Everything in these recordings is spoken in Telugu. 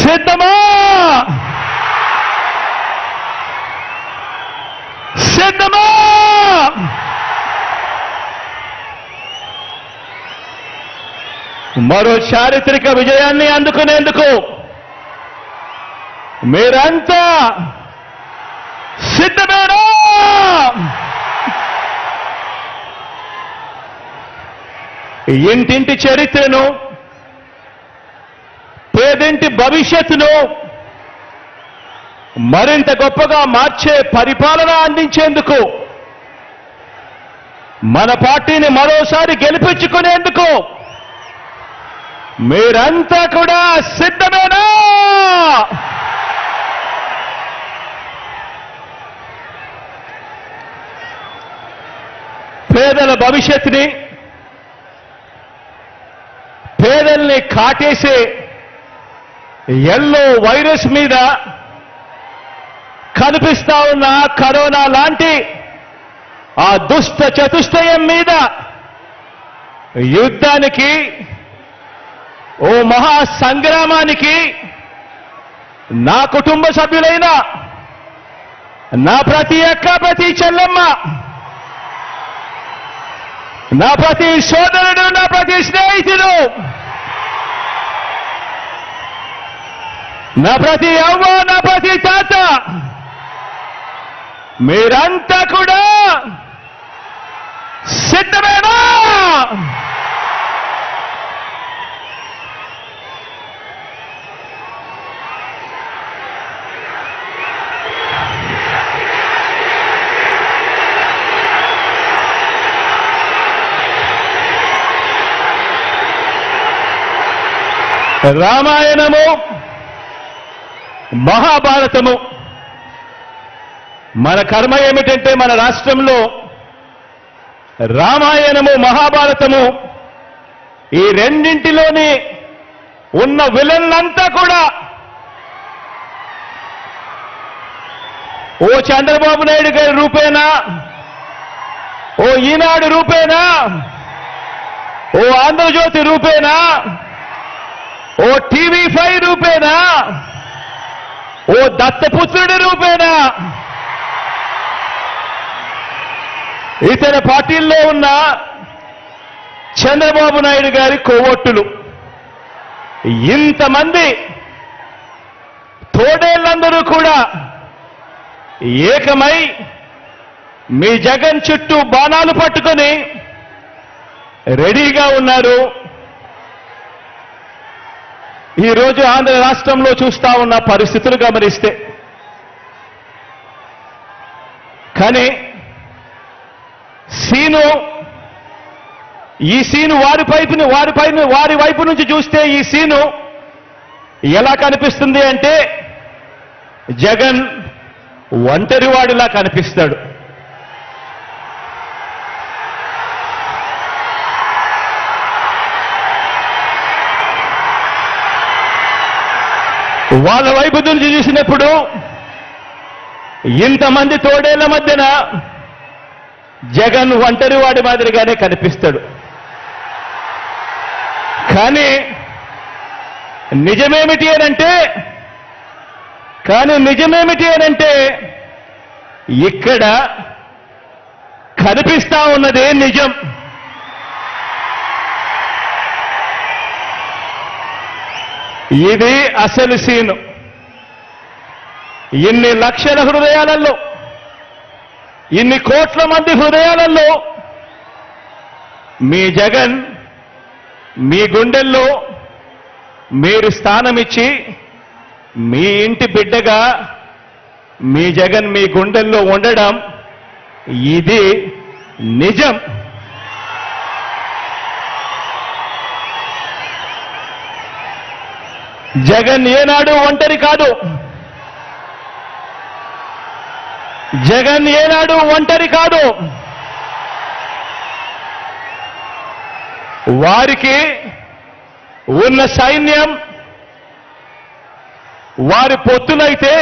సిద్ధమా? సిద్ధమా? మరో చారిత్రక విజయాన్ని అందుకునేందుకు మీరంతా సిద్ధమేనా? ఇంటింటి చరిత్రను, పేదింటి భవిష్యత్తును మరింత గొప్పగా మార్చే పరిపాలన అందించేందుకు, మన పార్టీని మరోసారి గెలిపించుకునేందుకు మీరంతా కూడా సిద్ధమేనా? పేదల భవిష్యత్తుని, పేదల్ని కాటేసే ఎల్లో వైరస్ మీద కనిపిస్తా ఉన్న కరోనా లాంటి ఆ దుష్ట చతుష్టయం మీద యుద్ధానికి, ఓ మహా సంగ్రామానికి నా కుటుంబ సభ్యులైన నా ప్రతి అక్క, ప్రతి చెల్లెమ్మ, నా ప్రతి సోదరుడు, నా ప్రతి స్నేహితుడు, నా ప్రతి అవ్వ, నా ప్రతి తాత, మీరంతా కూడా సిద్ధమేనా? రామాయణము, మహాభారతము, మన కర్మ ఏమిటంటే మన రాష్ట్రంలో రామాయణము, మహాభారతము ఈ రెండింటిలోని ఉన్న విలన్లంతా కూడా ఓ చంద్రబాబు నాయుడు గారి రూపేనా, ఓ ఈనాడు రూపేనా, ఓ ఆంధ్రజ్యోతి రూపేనా, ఓ టీవీ5 రూపేనా, ఓ దత్తపుత్రుడి రూపేనా, ఇతర పార్టీల్లో ఉన్న చంద్రబాబు నాయుడు గారి కోవొట్టులు, ఇంతమంది తోడేళ్లందరూ కూడా ఏకమై మీ జగన్ చుట్టూ బాణాలు పట్టుకొని రెడీగా ఉన్నారు. ఈరోజు ఆంధ్ర రాష్ట్రంలో చూస్తా ఉన్న పరిస్థితులు గమనిస్తే, కానీ ఈ సీను వారి వైపు నుంచి చూస్తే ఈ సీను ఎలా కనిపిస్తుంది అంటే జగన్ ఒంటరివాడిలా కనిపిస్తాడు. వాళ్ళ వైపు నుంచి చూసినప్పుడు ఇంతమంది తోడేళ్ల మధ్యన జగన్ ఒంటరివాడి మాదిరిగానే కనిపిస్తాడు. కానీ నిజమేమిటి అనంటే ఇక్కడ కనిపిస్తా ఉన్నదే నిజం. ఇది అసలు సీను. ఇన్ని లక్షల హృదయాలలో, ఇన్ని కోట్ల మంది హృదయాలలో మీ జగన్ మీ గుండెల్లో మీరు స్థానమిచ్చి, మీ ఇంటి బిడ్డగా మీ జగన్ మీ గుండెల్లో ఉండడం ఇది నిజం. జగన్ ఏనాడు ఒంటరి కాదు. జగన్ ఏనాడు ఒంటరి కాదు. వారికి ఉన్న సైన్యం, వారి పొత్తులైతే,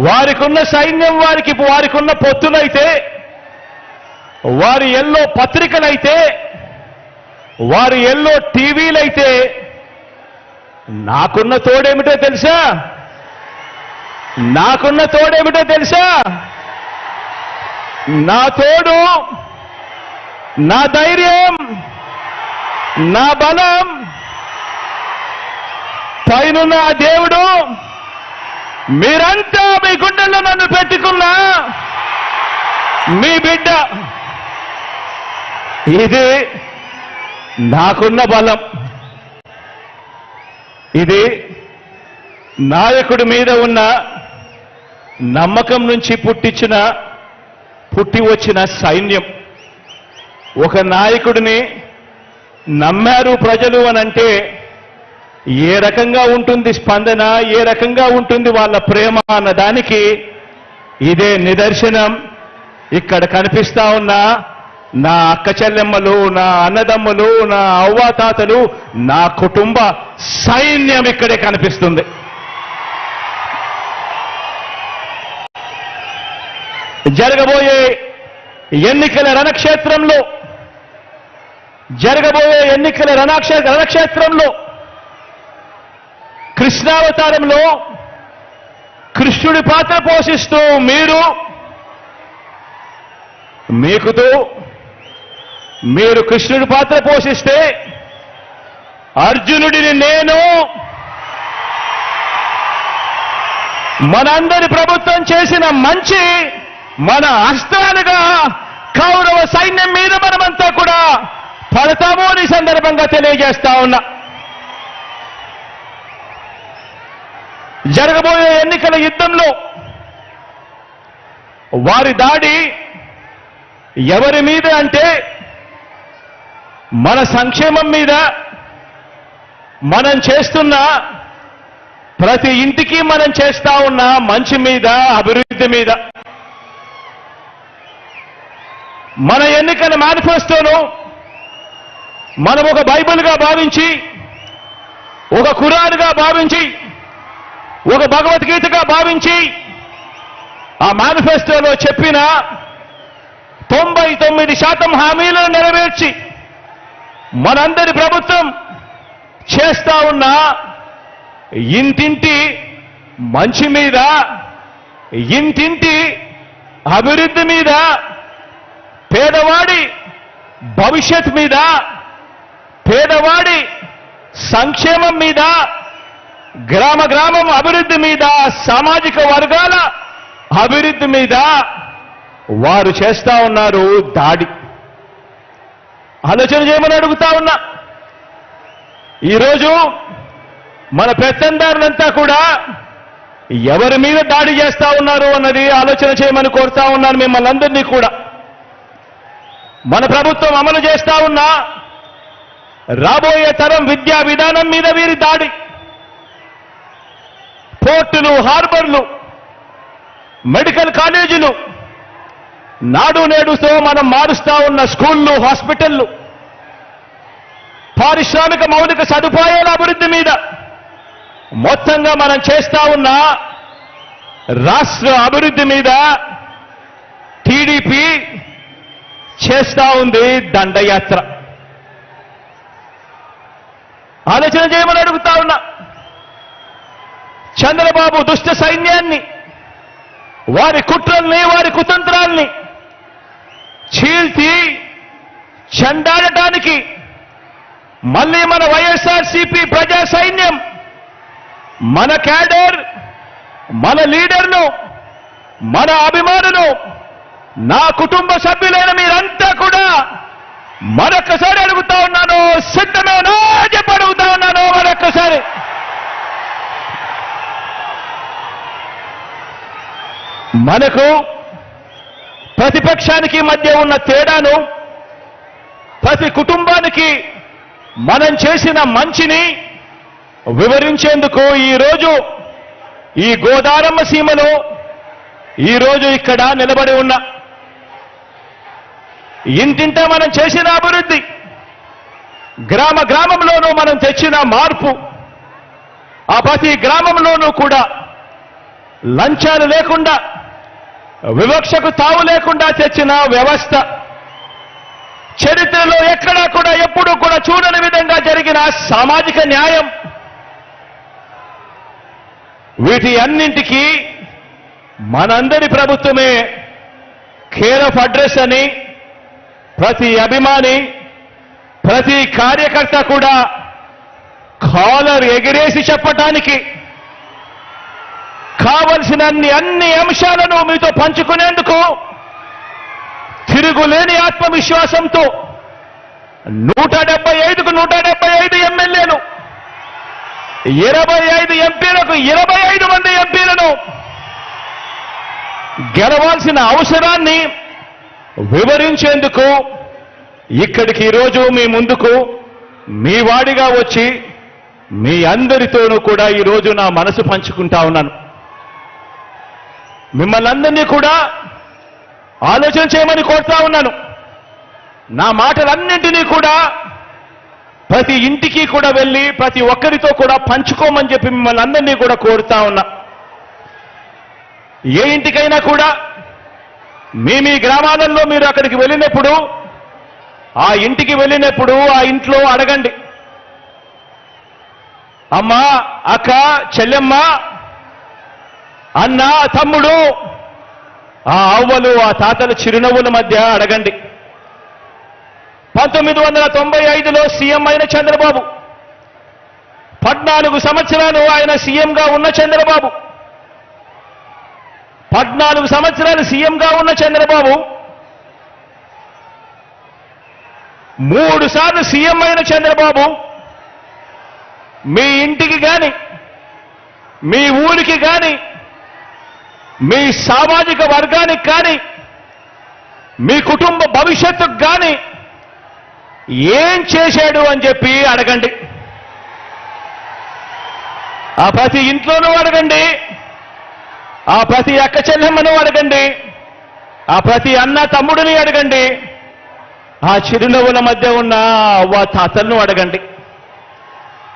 వారికున్న సైన్యం, వారికున్న పొత్తులైతే, వారి ఎల్లో పత్రికలైతే, వారి ఎల్లో టీవీలైతే నాకున్న తోడేమిటో తెలుసా? నాకున్న తోడేమిటో తెలుసా? నా తోడు, నా ధైర్యం, నా బలం పైనున్న ఆ దేవుడు, మీరంతా మీ గుండెల్లో నన్ను పెట్టుకున్నా మీ బిడ్డ. ఇది నాకున్న బలం. ఇది నాయకుడి మీద ఉన్న నమ్మకం నుంచి పుట్టి వచ్చిన సైన్యం. ఒక నాయకుడిని నమ్మారు ప్రజలు అనంటే ఏ రకంగా ఉంటుంది స్పందన, ఏ రకంగా ఉంటుంది వాళ్ళ ప్రేమ అన్న దానికి ఇదే నిదర్శనం. ఇక్కడ కనిపిస్తా ఉన్న నా అక్క చెల్లెమ్మలు, నా అన్నదమ్ములు, నా అవ్వాతాతలు, నా కుటుంబ సైన్యం ఇక్కడే కనిపిస్తుంది. జరగబోయే ఎన్నికల రణక్షేత్రంలో కృష్ణావతారంలో కృష్ణుడి పాత్ర పోషిస్తూ మీరు కృష్ణుడి పాత్ర పోషిస్తే, అర్జునుడిని నేను, మనందరి ప్రభుత్వం చేసిన మంచి మన అస్త్రాలుగా కౌరవ సైన్యం మీద మనమంతా కూడా పడతాము అని సందర్భంగా తెలియజేస్తా ఉన్నా. జరగబోయే ఎన్నికల యుద్ధంలో వారి దాడి ఎవరి మీద అంటే, మన సంక్షేమం మీద, మనం చేస్తున్న ప్రతి ఇంటికి మనం చేస్తా ఉన్న మంచి మీద, అభివృద్ధి మీద. మన ఎన్నికల మేనిఫెస్టోను మనం ఒక బైబిల్గా భావించి, ఒక ఖురాన్గా భావించి, ఒక భగవద్గీతగా భావించి, ఆ మేనిఫెస్టోలో చెప్పిన 99% హామీలను నెరవేర్చి మనందరి ప్రభుత్వం చేస్తా ఉన్న ఇంటింటి మంచి మీద, ఇంటింటి అభివృద్ధి మీద, పేదవాడి భవిష్యత్ మీద, పేదవాడి సంక్షేమం మీద, గ్రామం అభివృద్ధి మీద, సామాజిక వర్గాల అభివృద్ధి మీద వారు చేస్తా ఉన్నారు దాడి. ఆలోచన చేయమని అడుగుతా ఉన్నా. ఈరోజు మన పెత్తందారులంతా కూడా ఎవరి మీద దాడి చేస్తా ఉన్నారు అన్నది ఆలోచన చేయమని కోరుతా ఉన్నాను మిమ్మల్ని అందరినీ కూడా. మన ప్రభుత్వం అమలు చేస్తా ఉన్న రాబోయే తరం విద్యా విధానం మీద వీరి దాడి. పోర్టులు, హార్బర్లు, మెడికల్ కాలేజీలు, నాడు నేడుతో మనం మారుస్తా ఉన్న స్కూళ్ళు, హాస్పిటళ్లు, పారిశ్రామిక మౌలిక సదుపాయాల అభివృద్ధి మీద, మొత్తంగా మనం చేస్తా ఉన్న రాష్ట్ర అభివృద్ధి మీద టీడీపీ చేస్తా ఉంది దండయాత్ర. ఆలోచన చేయమని అడుగుతా ఉన్నా. చంద్రబాబు దుష్ట సైన్యాన్ని, వారి కుట్రల్ని, వారి కుతంత్రాల్ని చీల్చి చెండాడటానికి మళ్ళీ మన వైఎస్ఆర్సీపీ ప్రజా సైన్యం, మన క్యాడర్, మన లీడర్ను, మన అభిమానులు, నా కుటుంబ సభ్యులైన మీరంతా కూడా మరొక్కసారి అడుగుతా ఉన్నాను, సిద్ధమేనా చెప్పి అడుగుతా ఉన్నాను మరొక్కసారి. మనకు ప్రతిపక్షానికి మధ్య ఉన్న తేడాను, ప్రతి కుటుంబానికి మనం చేసిన మంచిని వివరించేందుకు ఈరోజు ఈ గోదారమ్మ సీమలో ఈరోజు ఇక్కడ నిలబడి ఉన్న, ఇంటింటా మనం చేసిన అభివృద్ధి, గ్రామంలోనూ మనం తెచ్చిన మార్పు, ఆ ప్రతి గ్రామంలోనూ కూడా లంచాలు లేకుండా, వివక్షకు తావు లేకుండా తెచ్చిన వ్యవస్థ, చరిత్రలో ఎక్కడా కూడా ఎప్పుడూ కూడా చూడని విధంగా జరిగిన సామాజిక న్యాయం, వీటి అన్నింటికీ మనందరి ప్రభుత్వమే కేర్ ఆఫ్ అడ్రస్ అని ప్రతి అభిమాని, ప్రతి కార్యకర్త కూడా కాలర్ ఎగిరేసి చెప్పటానికి కావలసిన అన్ని అంశాలను మీతో పంచుకునేందుకు తిరుగులేని ఆత్మవిశ్వాసంతో 175కు 175 ఎమ్మెల్యేలు, 25 ఎంపీలకు 25 మంది ఎంపీలను గెలవాల్సిన అవసరాన్ని వివరించేందుకు ఇక్కడికి ఈరోజు మీ ముందుకు మీ వాడిగా వచ్చి మీ అందరితోనూ కూడా ఈరోజు నా మనసు పంచుకుంటా ఉన్నాను. మిమ్మల్ని అందరినీ కూడా ఆలోచన చేయమని కోరుతా ఉన్నాను. నా మాటలన్నింటినీ కూడా ప్రతి ఇంటికి కూడా వెళ్ళి ప్రతి ఒక్కరితో కూడా పంచుకోమని చెప్పి మిమ్మల్ని అందరినీ కూడా కోరుతా ఉన్నా. ఏ ఇంటికైనా కూడా మీ గ్రామాలలో మీరు అక్కడికి వెళ్ళినప్పుడు, ఆ ఇంటికి వెళ్ళినప్పుడు ఆ ఇంట్లో అడగండి, అమ్మ, అక్క, చెల్లెమ్మ, అన్న, తమ్ముడు, ఆ అవ్వలు, ఆ తాతల చిరునవ్వుల మధ్య అడగండి. 1995లో సీఎం అయిన చంద్రబాబు, 14 సంవత్సరాలు ఆయన సీఎంగా ఉన్న చంద్రబాబు, 14 సంవత్సరాలు సీఎంగా ఉన్న చంద్రబాబు 3 సార్లు సీఎం అయిన చంద్రబాబు మీ ఇంటికి గాని, మీ ఊరికి గాని, మీ సామాజిక వర్గానికి కానీ, మీ కుటుంబ భవిష్యత్తుకు కానీ ఏం చేశాడు అని చెప్పి అడగండి. ఆ ప్రతి ఇంట్లోనూ అడగండి, ఆ ప్రతి అక్క చెల్లెమ్మను అడగండి, ఆ ప్రతి అన్న తమ్ముడిని అడగండి, ఆ చిరునవ్వుల మధ్య ఉన్న అవ్వ తాతలను అడగండి,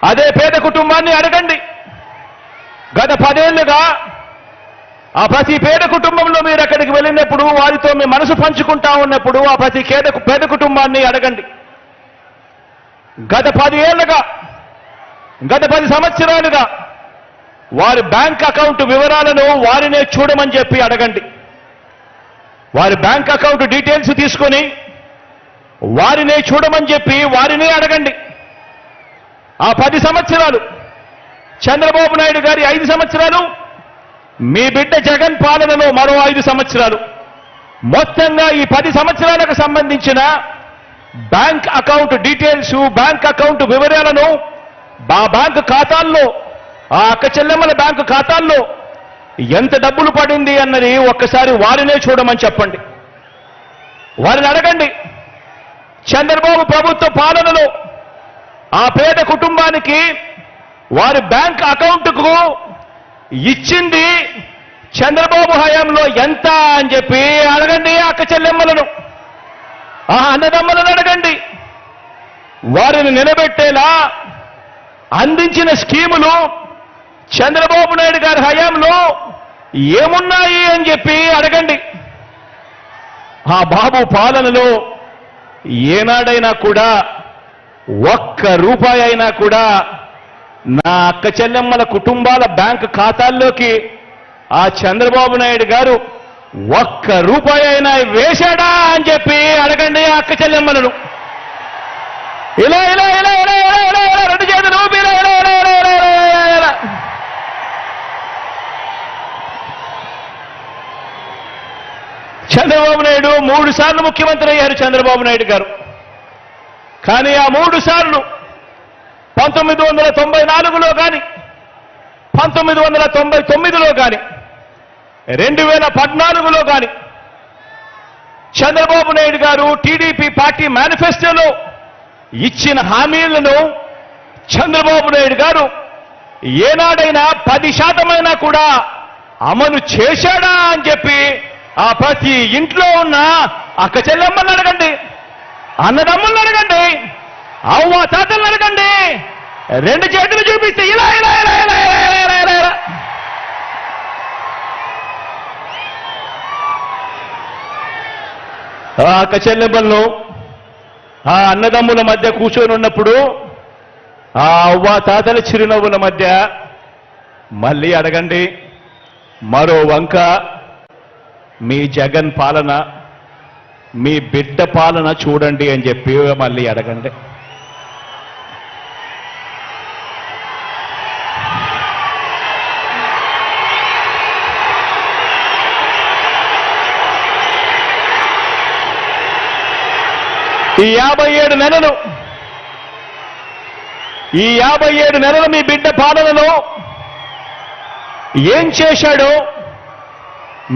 అదే పేద కుటుంబాన్ని అడగండి. గత 10 ఏళ్లుగా ఆ ప్రతి పేద కుటుంబంలో మీరు అక్కడికి వెళ్ళినప్పుడు, వారితో మీ మనసు పంచుకుంటా ఉన్నప్పుడు ఆ ప్రతి పేద కుటుంబాన్ని అడగండి. గత 10 ఏళ్లుగా, గత 10 సంవత్సరాలుగా వారి బ్యాంక్ అకౌంట్ వివరాలను వారినే చూడమని చెప్పి అడగండి. వారి బ్యాంక్ అకౌంట్ డీటెయిల్స్ తీసుకొని వారినే చూడమని చెప్పి వారినే అడగండి. ఆ 10 సంవత్సరాలు చంద్రబాబు నాయుడు గారి 5 సంవత్సరాలు, మీ బిడ్డ జగన్ పాలనలో మరో 5 సంవత్సరాలు, మొత్తంగా ఈ 10 సంవత్సరాలకు సంబంధించిన bank account details, bank account వివరాలను ఆ బ్యాంకు ఖాతాల్లో, ఆ అక్క చెల్లెమ్మల బ్యాంకు ఖాతాల్లో ఎంత డబ్బులు పడింది అన్నది ఒక్కసారి వారినే చూడమని చెప్పండి. వారిని అడగండి, చంద్రబాబు ప్రభుత్వ పాలనలో ఆ పేద కుటుంబానికి వారి బ్యాంక్ అకౌంట్కు ఇచ్చింది చంద్రబాబు హయాంలో ఎంత అని చెప్పి అడగండి. అక్క చెల్లెమ్మలను, ఆ అన్నదమ్మలను అడగండి. వారిని నిలబెట్టేలా అందించిన స్కీములు చంద్రబాబు నాయుడు గారి హయాంలో ఏమున్నాయి అని చెప్పి అడగండి. ఆ బాబు పాలనలో ఏనాడైనా కూడా ఒక్క రూపాయి అయినా కూడా నా అక్క చెల్లెమ్మల కుటుంబాల బ్యాంక్ ఖాతాల్లోకి ఆ చంద్రబాబు నాయుడు గారు ఒక్క రూపాయి అయినా వేశాడా అని చెప్పి అడగండి ఆ అక్క చెల్లెమ్మలను. ఇలా ఇలా ఇలా ఇలా ఇలా ఇలా ఇలా 2 చేతులు ఊపి ఇలా ఇలా ఇలా ఇలా ఇలా ఇలా ఇలా. చంద్రబాబు నాయుడు 3 సార్లు ముఖ్యమంత్రి అయ్యారు చంద్రబాబు నాయుడు గారు. కానీ ఆ 3 సార్లు 1994లో కానీ, 1999లో కానీ, 2014లో కానీ చంద్రబాబు నాయుడు గారు టీడీపీ పార్టీ మేనిఫెస్టోలో ఇచ్చిన హామీలను చంద్రబాబు నాయుడు గారు ఏనాడైనా 10% కూడా అమలు చేశాడా అని చెప్పి ఆ ప్రతి ఇంట్లో ఉన్న అక్క చెల్లెమ్మలను అడగండి, అన్నదమ్ములను అడగండి, అవ్వ తాతలను అడగండి. 2 చేతులు చూపిస్తే ఇలా ఇలా ఇలా ఇలా ఇలా ఇలా ఇలా ఇలా. ఆ అక్క చెల్లెమ్మలను, ఆ అన్నదమ్ముల మధ్య కూర్చొని ఉన్నప్పుడు ఆ అవ్వ తాతల చిరునవ్వుల మధ్య మళ్ళీ అడగండి. మరో వంక మీ జగన్ పాలన, మీ బిడ్డ పాలన చూడండి అని చెప్పి మళ్ళీ అడగండి. ఈ 57 నెలలు మీ బిడ్డ పాలనలో ఏం చేశాడో,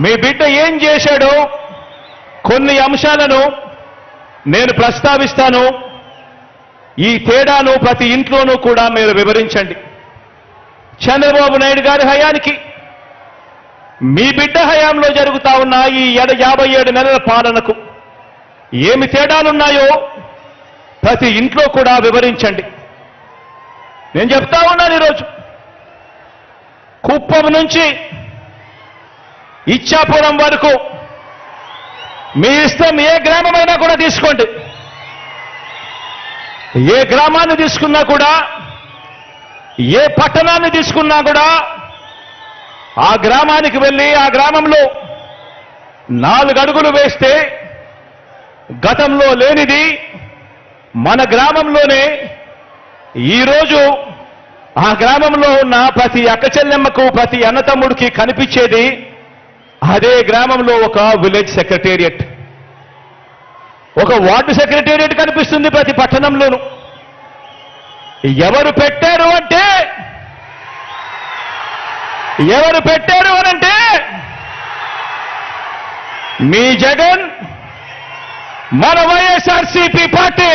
మీ బిడ్డ ఏం చేశాడో కొన్ని అంశాలను నేను ప్రస్తావిస్తాను. ఈ తేడాను ప్రతి ఇంట్లోనూ కూడా మీరు వివరించండి. చంద్రబాబు నాయుడు గారి హయానికి, మీ బిడ్డ హయాంలో జరుగుతా ఉన్న ఈ 57 నెలల పాలనకు ఏమి తేడాలున్నాయో ప్రతి ఇంట్లో కూడా వివరించండి. నేను చెప్తా ఉన్నాను, ఈరోజు కుప్పం నుంచి ఇచ్చాపురం వరకు మీ ఇష్టం, ఏ గ్రామమైనా కూడా తీసుకోండి. ఏ గ్రామాన్ని తీసుకున్నా కూడా, ఏ పట్టణాన్ని తీసుకున్నా కూడా ఆ గ్రామానికి వెళ్ళి ఆ గ్రామంలో 4 అడుగులు వేస్తే గతంలో లేనిది మన గ్రామంలోనే ఈరోజు ఆ గ్రామంలో ఉన్న ప్రతి అక్కచెల్లెమ్మకు, ప్రతి అన్నతమ్ముడికి కనిపించేది అదే గ్రామంలో ఒక విలేజ్ సెక్రటేరియట్, ఒక వార్డు సెక్రటేరియట్ కనిపిస్తుంది ప్రతి పట్టణంలోనూ. ఎవరు పెట్టారు అనంటే మీ జగన్, మన వైఎస్ఆర్సీపీ పార్టీ.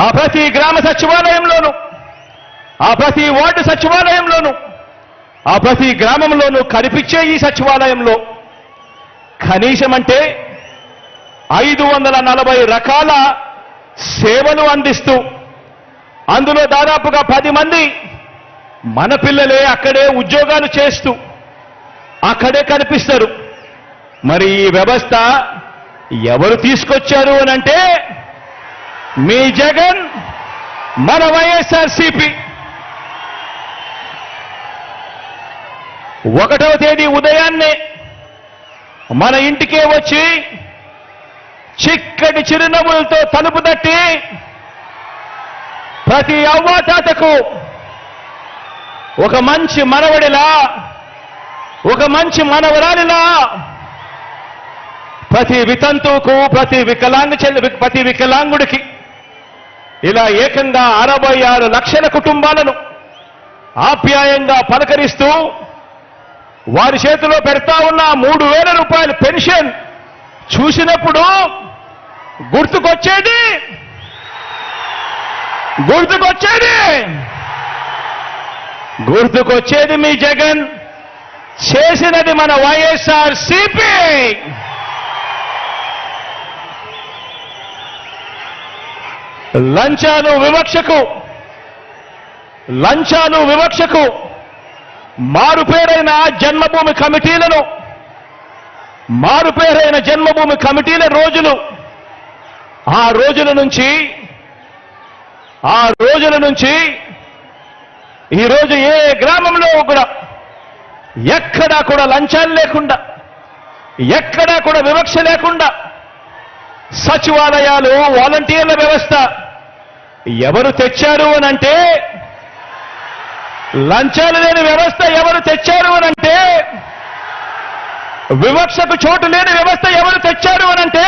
ఆ ప్రతి గ్రామ సచివాలయంలోనూ, ఆ ప్రతి వార్డు సచివాలయంలోనూ, ఆ ప్రతి గ్రామంలోనూ కనిపించే ఈ సచివాలయంలో కనీసం అంటే 540 రకాల సేవలు అందిస్తూ, అందులో దాదాపుగా 10 మంది మన పిల్లలే అక్కడే ఉద్యోగాలు చేస్తూ అక్కడే కనిపిస్తారు. మరి ఈ వ్యవస్థ ఎవరు తీసుకొచ్చారు అనంటే మీ జగన్, మన వైఎస్ఆర్సీపీ. 1వ తేదీ ఉదయాన్నే మన ఇంటికే వచ్చి చిక్కటి చిరునవ్వులతో తలుపు తట్టి ప్రతి అవ్వాతాతకు ఒక మంచి మనవడిలా, ఒక మంచి మనవరాలిలా, ప్రతి వితంతువుకు, ప్రతి వికలాంగుడికి ఇలా ఏకంగా 66 లక్షల కుటుంబాలను ఆప్యాయంగా పలకరిస్తూ వారి చేతిలో పెడతా ఉన్న 3,000 రూపాయల పెన్షన్ చూసినప్పుడు గుర్తుకొచ్చేది మీ జగన్ చేసినది మన వైఎస్ఆర్సీపీ. లంచాలు వివక్షకు మారుపేరైన జన్మభూమి కమిటీల రోజులు, ఆ రోజుల నుంచి ఈరోజు ఏ గ్రామంలో కూడా ఎక్కడా కూడా లంచాలు లేకుండా, ఎక్కడా కూడా వివక్ష లేకుండా సచివాలయాలు, వాలంటీర్ల వ్యవస్థ ఎవరు తెచ్చారు అనంటే, లంచాలు లేని వ్యవస్థ ఎవరు తెచ్చారు అనంటే, వివక్షకు చోటు లేని వ్యవస్థ ఎవరు తెచ్చారు అనంటే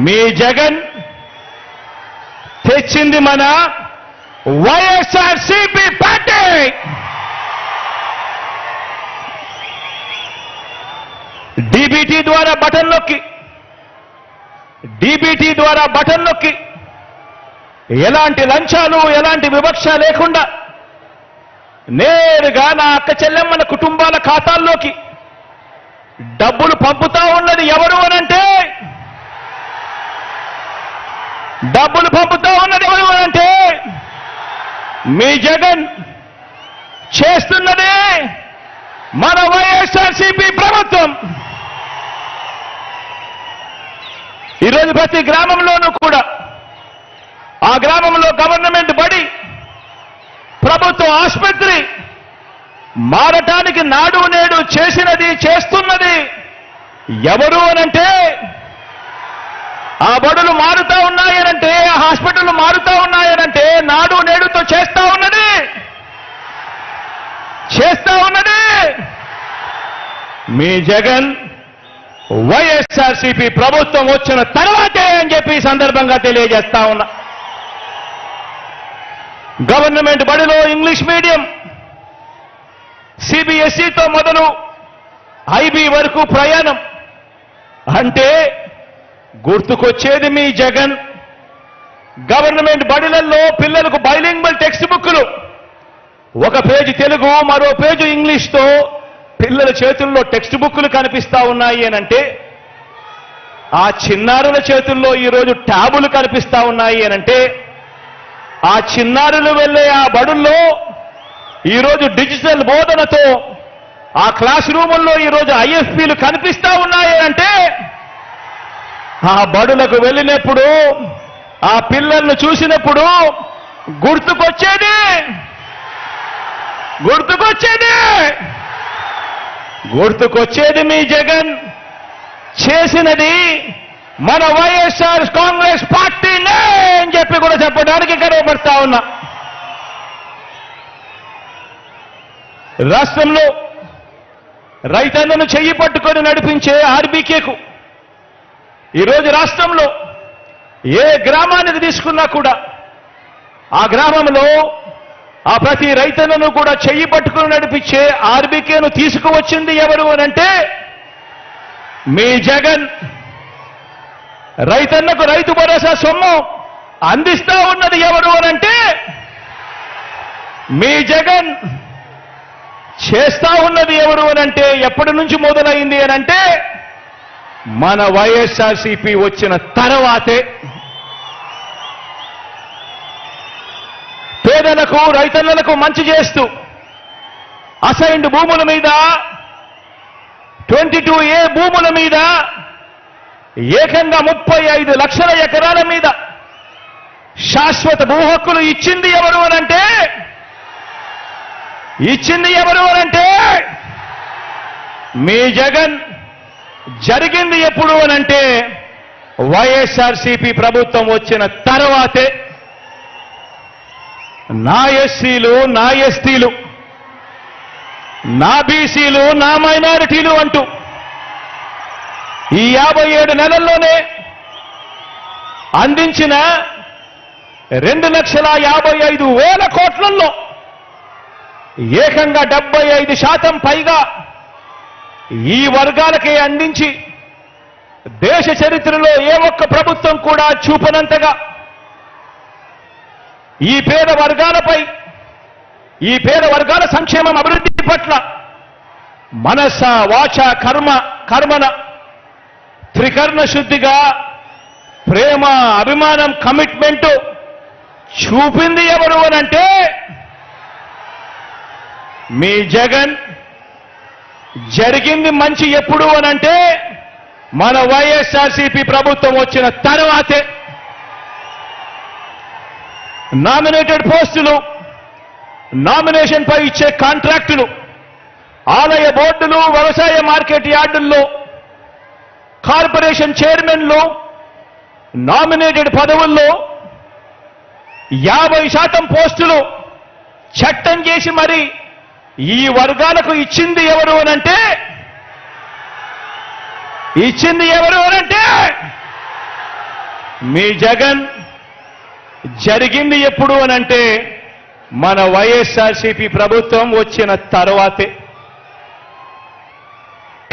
మీ జగన్ తెచ్చింది మన వైఎస్ఆర్సీపీ పార్టీ. డీబీటీ ద్వారా బటన్ నొక్కి ఎలాంటి లంచాలు, ఎలాంటి వివక్ష లేకుండా నేరుగా నా అక్క చెల్లెమ్మల కుటుంబాల ఖాతాల్లోకి డబ్బులు పంపుతా ఉన్నది ఎవరు అనంటే, మీ జగన్ చేస్తున్నదే మన వైఎస్ఆర్సీపీ ప్రభుత్వం. ఈరోజు ప్రతి గ్రామంలోనూ కూడా ఆ గ్రామంలో గవర్నమెంట్ బడి ప్రభుత్వ ఆసుపత్రి మారటానికి నాడు నేడు చేసినది చేస్తున్నది ఎవరు అనంటే, ఆ బడులు మారుతా ఉన్నాయనంటే, ఆ హాస్పిటల్ మారుతా ఉన్నాయనంటే నాడు నేడుతో చేస్తా ఉన్నది మీ జగన్. వైఎస్ఆర్సీపీ ప్రభుత్వం వచ్చిన తర్వాతే అని చెప్పి ఈ సందర్భంగా తెలియజేస్తా ఉన్నా. గవర్నమెంట్ బడిలో ఇంగ్లీష్ మీడియం, సిబిఎస్ఈతో మొదలు ఐబీ వరకు ప్రయాణం అంటే గుర్తుకొచ్చేది మీ జగన్. గవర్నమెంట్ బడిలలో పిల్లలకు బైలింగ్వల్ టెక్స్ట్ బుక్లు, ఒక పేజీ తెలుగు మరో పేజీ ఇంగ్లీష్తో పిల్లల చేతుల్లో టెక్స్ట్ బుక్లు కనిపిస్తా ఉన్నాయి అనంటే, ఆ చిన్నారుల చేతుల్లో ఈరోజు ట్యాబులు కనిపిస్తా ఉన్నాయి అనంటే, ఆ చిన్నారులు వెళ్ళే ఆ బడుల్లో ఈరోజు డిజిటల్ బోధనతో ఆ క్లాస్ రూముల్లో ఈరోజు ఐఎఫ్పీలు కనిపిస్తా ఉన్నాయి అంటే, ఆ బడులకు వెళ్ళినప్పుడు ఆ పిల్లలను చూసినప్పుడు గుర్తుకొచ్చేది మీ జగన్ చేసినది మన వైఎస్ఆర్ కాంగ్రెస్ పార్టీనే అని చెప్పి కూడా చెప్పడానికి గర్వపడతా ఉన్నా. రాష్ట్రంలో రైతన్నను చెయ్యి పట్టుకొని నడిపించే ఆర్బీకేకు ఈరోజు రాష్ట్రంలో ఏ గ్రామానికి తీసుకున్నా కూడా ఆ గ్రామంలో ఆ ప్రతి రైతన్నను కూడా చెయ్యి పట్టుకుని నడిపించే ఆర్బీకేను తీసుకువచ్చింది ఎవరు అనంటే మీ జగన్. రైతన్నకు రైతు భరోసా సొమ్ము అందిస్తా ఉన్నది ఎవరు అనంటే మీ జగన్. చేస్తా ఉన్నది ఎవరు అనంటే, ఎప్పటి నుంచి మొదలైంది అనంటే మన వైఎస్ఆర్సీపీ వచ్చిన తర్వాతే. పేదలకు రైతన్నలకు మంచి చేస్తూ అసైన్డ్ భూముల మీద 22A భూముల మీద ఏకంగా 35 లక్షల ఎకరాల మీద శాశ్వత భూ హక్కులు ఇచ్చింది ఎవరు అనంటే మీ జగన్. జరిగింది ఎప్పుడు అనంటే వైఎస్ఆర్సీపీ ప్రభుత్వం వచ్చిన తర్వాతే. నా ఎస్సీలు, నా ఎస్టీలు, నా బీసీలు, నా మైనారిటీలు అంటూ ఈ 57 నెలల్లోనే అందించిన 2,55,000 కోట్లలో ఏకంగా 75% పైగా ఈ వర్గాలకే అందించి దేశ చరిత్రలో ఏ ఒక్క ప్రభుత్వం కూడా చూపనంతగా ఈ పేద వర్గాలపై, ఈ పేద వర్గాల సంక్షేమం అభివృద్ధి పట్ల మనస వాచ కర్మన త్రికర్ణ శుద్ధిగా ప్రేమ, అభిమానం, కమిట్మెంట్ చూపింది ఎవరు అనంటే మీ జగన్. జరిగింది మంచి ఎప్పుడు అనంటే మన వైఎస్ఆర్సీపీ ప్రభుత్వం వచ్చిన తర్వాతే. నామినేటెడ్ పోస్టులు, నామినేషన్ పై ఇచ్చే కాంట్రాక్టులు, ఆలయ బోర్డులు, వ్యవసాయ మార్కెట్ యార్డుల్లో కార్పొరేషన్ చైర్మన్లు, నామినేటెడ్ పదవుల్లో 50% పోస్టులు చట్టం చేసి మరి ఈ వర్గాలకు ఇచ్చింది ఎవరు అనంటే మీ జగన్. జరిగింది ఎప్పుడు అనంటే మన వైఎస్ఆర్సీపీ ప్రభుత్వం వచ్చిన తర్వాతే.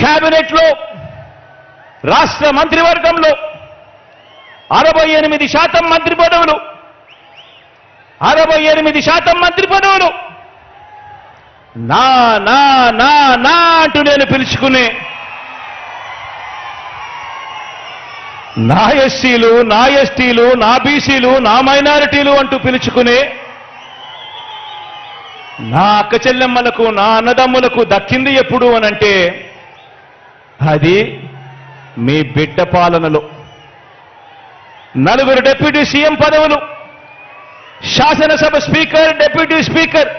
కేబినెట్లో, రాష్ట్ర మంత్రివర్గంలో 68% మంత్రి పదవులు, 68% మంత్రి పదవులు నా నా నా నా అంటూ నేను పిలుచుకునే నా ఎస్సీలు, నా ఎస్టీలు, నా బీసీలు, నా మైనారిటీలు అంటూ పిలుచుకునే నా అక్క చెల్లెమ్మలకు, నా అన్నదమ్ములకు దక్కింది ఎప్పుడు అనంటే అది మీ బిడ్డ పాలనలో. 4 డిప్యూటీ సీఎం పదవులు, శాసనసభ స్పీకర్, డిప్యూటీ స్పీకర్,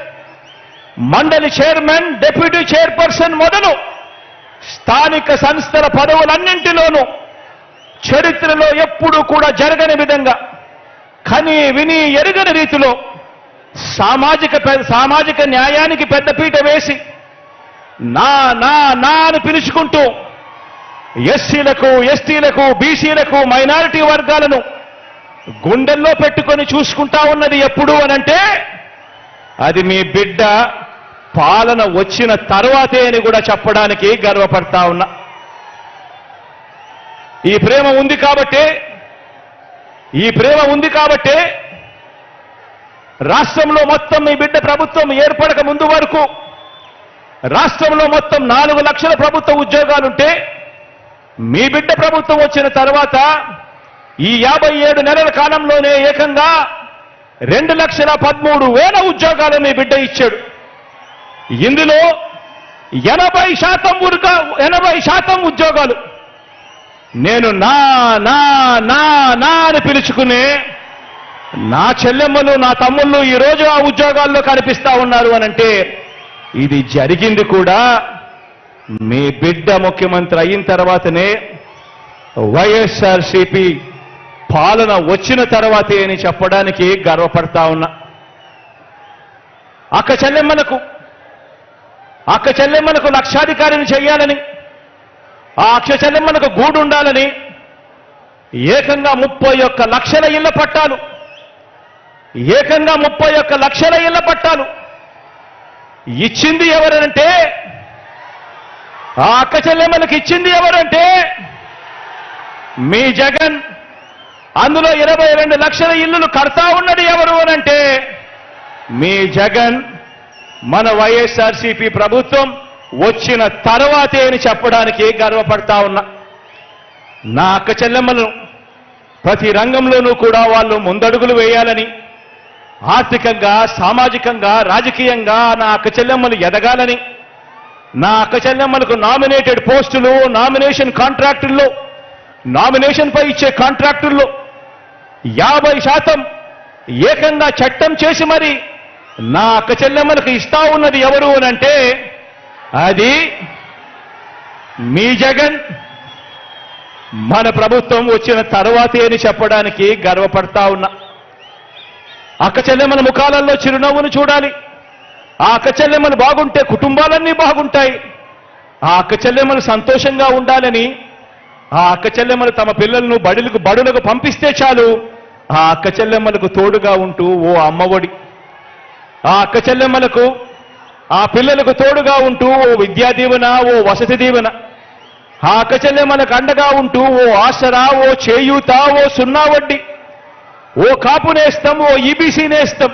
మండలి చైర్మన్, డిప్యూటీ చైర్పర్సన్ మొదలు స్థానిక సంస్థల పదవులన్నింటిలోనూ చరిత్రలో ఎప్పుడూ కూడా జరగని విధంగా కని విని ఎరుగని రీతిలో సామాజిక న్యాయానికి పెద్దపీట వేసి నా నా నా అని పిలుచుకుంటూ ఎస్సీలకు, ఎస్టీలకు, బీసీలకు, మైనారిటీ వర్గాలను గుండెల్లో పెట్టుకొని చూసుకుంటా ఉన్నది ఎప్పుడు అనంటే అది మీ బిడ్డ పాలన వచ్చిన తర్వాతే అని కూడా చెప్పడానికి గర్వపడతా ఉన్నా. ఈ ప్రేమ ఉంది కాబట్టే రాష్ట్రంలో మొత్తం మీ బిడ్డ ప్రభుత్వం ఏర్పడక ముందు వరకు రాష్ట్రంలో మొత్తం 4 లక్షల ప్రభుత్వ ఉద్యోగాలుంటే మీ బిడ్డ ప్రభుత్వం వచ్చిన తర్వాత ఈ 57 నెలల కాలంలోనే ఏకంగా 2,13,000 ఉద్యోగాలు మీ బిడ్డ ఇచ్చాడు. ఇందులో 80% ఉద్యోగాలు నేను నా నా నా నా అని పిలుచుకునే నా చెల్లెమ్మలు, నా తమ్ముళ్ళు ఈరోజు ఆ ఉద్యోగాల్లో కనిపిస్తా ఉన్నారు అనంటే ఇది జరిగింది కూడా మీ బిడ్డ ముఖ్యమంత్రి అయిన తర్వాతనే, వైఎస్ఆర్సీపీ పాలన వచ్చిన తర్వాతే అని చెప్పడానికి గర్వపడతా ఉన్నా. అక్క చెల్లెమ్మలకు లక్షాధికారిని చేయాలని, ఆ అక్క చెల్లెమ్మలకు గూడు ఉండాలని ఏకంగా 31 లక్షల ఇళ్ల పట్టాలు, ఏకంగా 31 లక్షల ఇళ్ల పట్టాలు ఇచ్చింది ఎవరంటే, ఆ అక్క చెల్లెమ్మలకు ఇచ్చింది ఎవరంటే మీ జగన్. అందులో 22 లక్షల ఇళ్లను కడతా ఉన్నది ఎవరు అనంటే మీ జగన్. మన వైఎస్ఆర్సీపీ ప్రభుత్వం వచ్చిన తర్వాతే అని చెప్పడానికి గర్వపడతా ఉన్నా. నా అక్క చెల్లెమ్మలను ప్రతి రంగంలోనూ కూడా వాళ్ళు ముందడుగులు వేయాలని, ఆర్థికంగా, సామాజికంగా, రాజకీయంగా నా అక్క చెల్లెమ్మలు ఎదగాలని, నా అక్క చెల్లెమ్మలకు నామినేటెడ్ పోస్టులు, నామినేషన్ కాంట్రాక్టుల్లో, నామినేషన్ పై ఇచ్చే కాంట్రాక్టుల్లో 50% ఏకంగా చట్టం చేసి మరి నా అక్క చెల్లెమ్మలకు ఇస్తా ఉన్నది ఎవరు అనంటే అది మీ జగన్. మన ప్రభుత్వం వచ్చిన తర్వాతే అని చెప్పడానికి గర్వపడతా ఉన్నా. అక్క చెల్లెమ్మల ముఖాలలో చిరునవ్వును చూడాలి. ఆ అక్క చెల్లెమ్మలు బాగుంటే కుటుంబాలన్నీ బాగుంటాయి. ఆ అక్క చెల్లెమ్మలు సంతోషంగా ఉండాలని, ఆ అక్క చెల్లెమ్మలు తమ పిల్లలను బడులకు పంపిస్తే చాలు ఆ అక్క చెల్లెమ్మలకు తోడుగా ఉంటూ ఓ అమ్మఒడి, ఆ అక్క చెల్లెమ్మలకు, ఆ పిల్లలకు తోడుగా ఉంటూ ఓ విద్యా దీవెన, ఓ వసతి దీవెన, ఆ అక్క చెల్లెమ్మలకు అండగా ఉంటూ ఓ ఆసరా, ఓ చేయూత, ఓ సున్నా వడ్డీ, ఓ కాపు నేస్తం, ఓ ఈబీసీ నేస్తం.